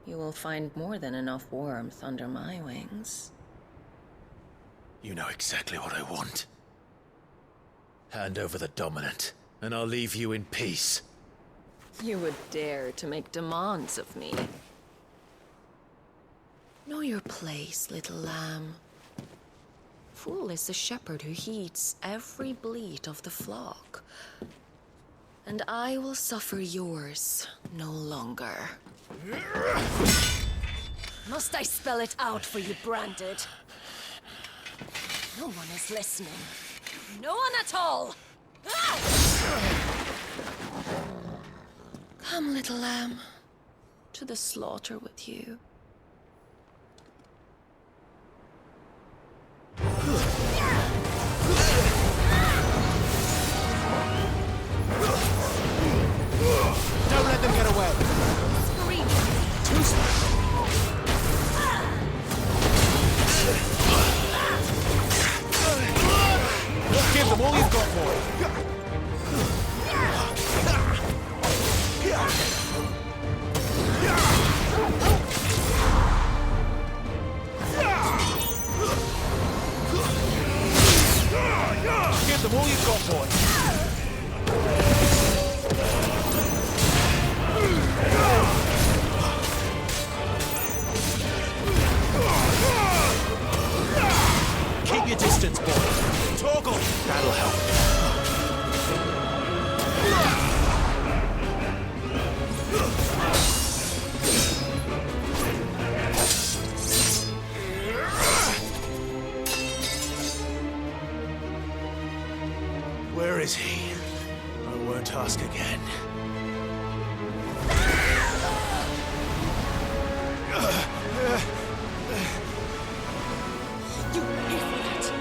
Speaker 12: you will find more than enough warmth under my wings.
Speaker 10: You know exactly what I want. Hand over the dominant, and I'll leave you in peace.
Speaker 12: You would dare to make demands of me. Know your place, little lamb. Fool is the shepherd who heeds every bleat of the flock. And I will suffer yours no longer. Must I spell it out for you, Branded? No one is listening. No one at all! Come, little lamb, to the slaughter with you.
Speaker 22: Don't let them get away.
Speaker 12: Scream.
Speaker 22: Give them all you've got, boy. Give them all you've got, boy. Keep your distance, boy. Toggle. That'll help. Where is he? I won't ask again.
Speaker 12: You idiot!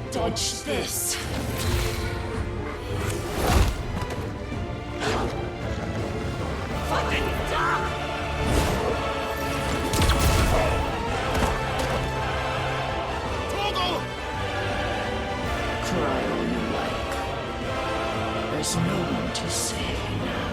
Speaker 12: Dodge this. Fucking die!
Speaker 22: Toggle!
Speaker 12: Cry all you like. There's no one to save now.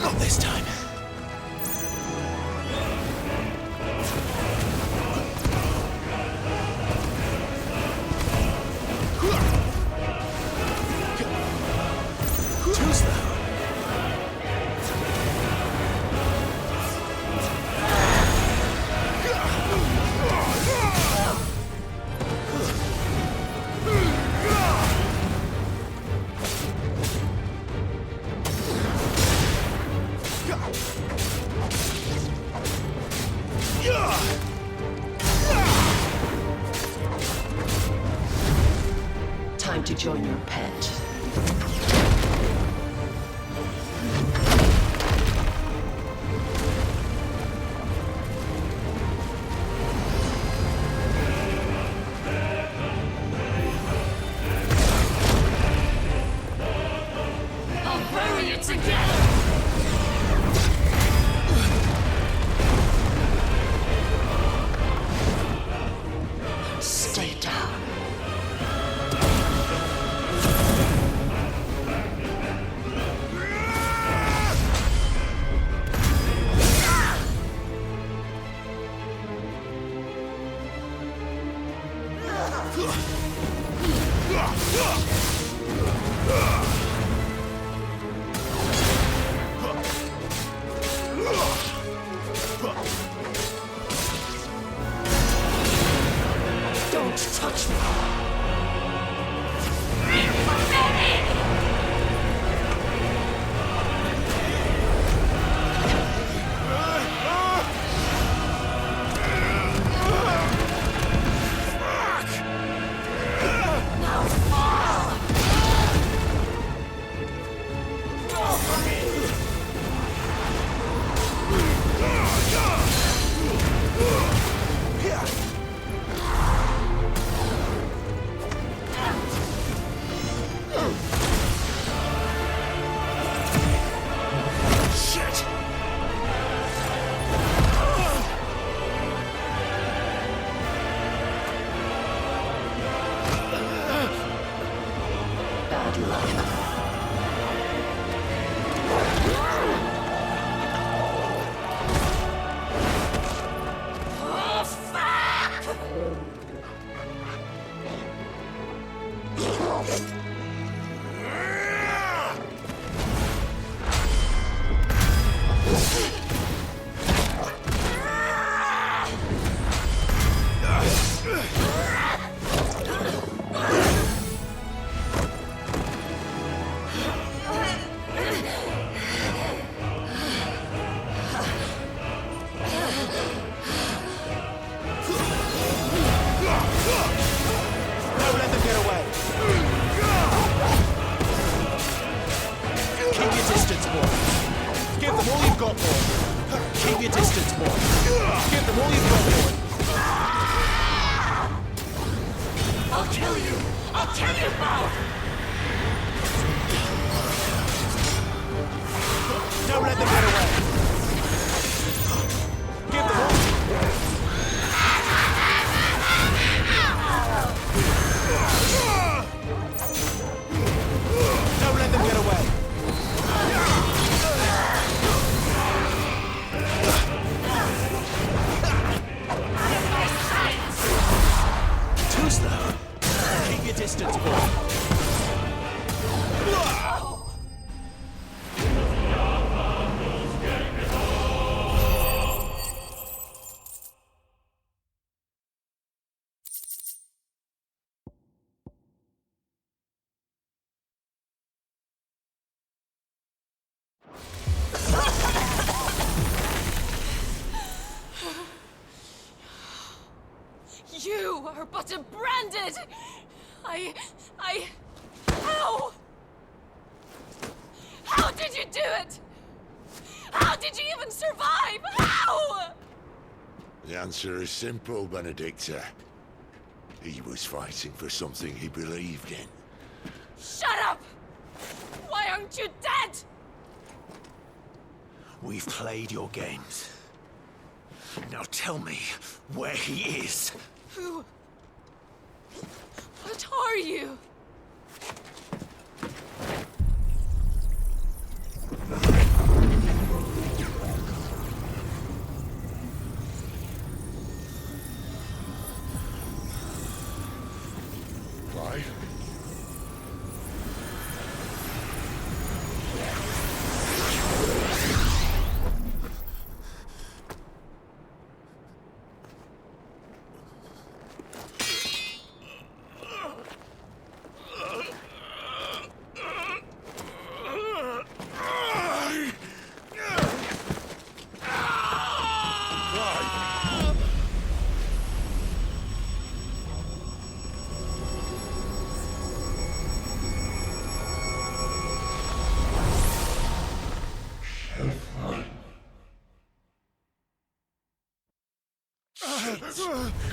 Speaker 22: Not this time. Too slow.
Speaker 12: Time to join your pet. I'll bury it together! Stay down. You are but a branded! How? How did you do it? How did you even survive? How?
Speaker 9: The answer is simple, Benedicta. He was fighting for something he believed in.
Speaker 12: Shut up! Why aren't you dead?
Speaker 15: We've played your games. Now tell me where he is.
Speaker 12: Who? What are you?
Speaker 9: Why?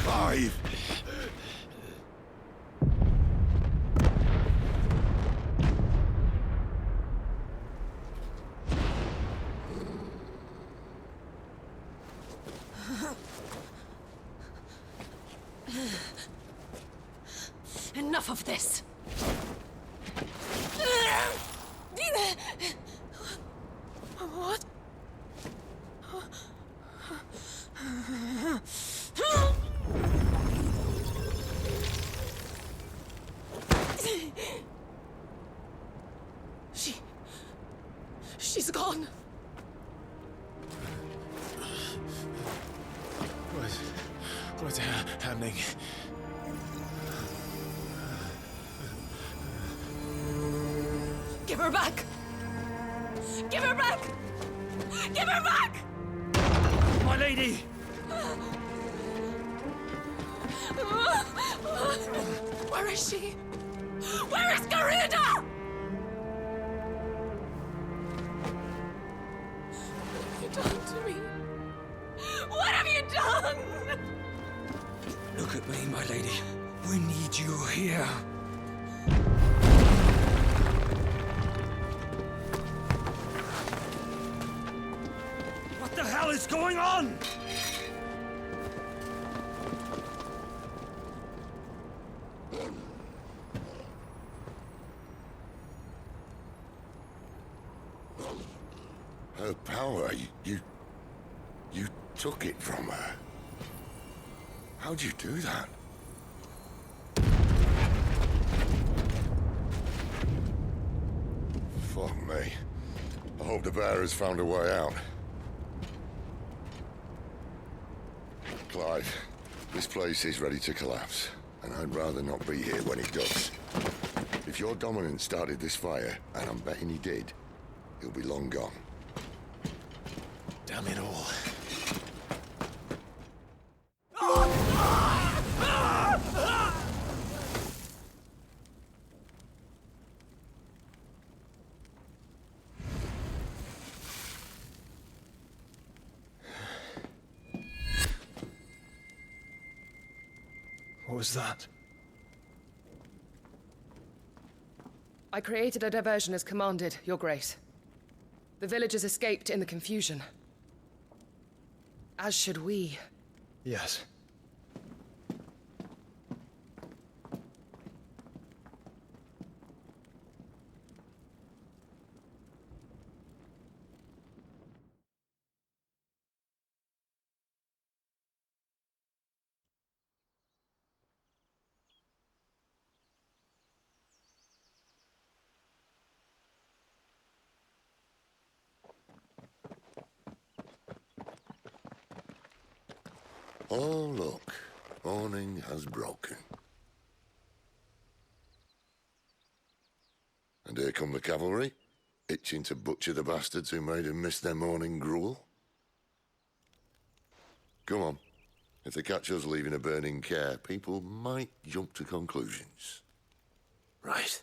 Speaker 9: Clive!
Speaker 12: Enough of this! What? She's gone.
Speaker 15: What's happening?
Speaker 12: Give her back! Give her back! Give her back!
Speaker 23: My lady!
Speaker 12: Where is she? Where is Garuda?
Speaker 21: Look at me, my lady. We need you here.
Speaker 23: What the hell is going on?
Speaker 9: Her power, you took it from her. How'd you do that? Fuck me. I hope the bear has found a way out. Clive, this place is ready to collapse, and I'd rather not be here when it does. If your dominant started this fire, and I'm betting he did, he'll be long gone.
Speaker 10: Damn it all.
Speaker 17: What was that?
Speaker 4: I created a diversion as commanded, Your Grace. The villagers escaped in the confusion. As should we.
Speaker 17: Yes.
Speaker 9: Oh, look. Morning has broken. And here come the cavalry, itching to butcher the bastards who made them miss their morning gruel. Come on. If they catch us leaving a burning care, people might jump to conclusions.
Speaker 10: Right.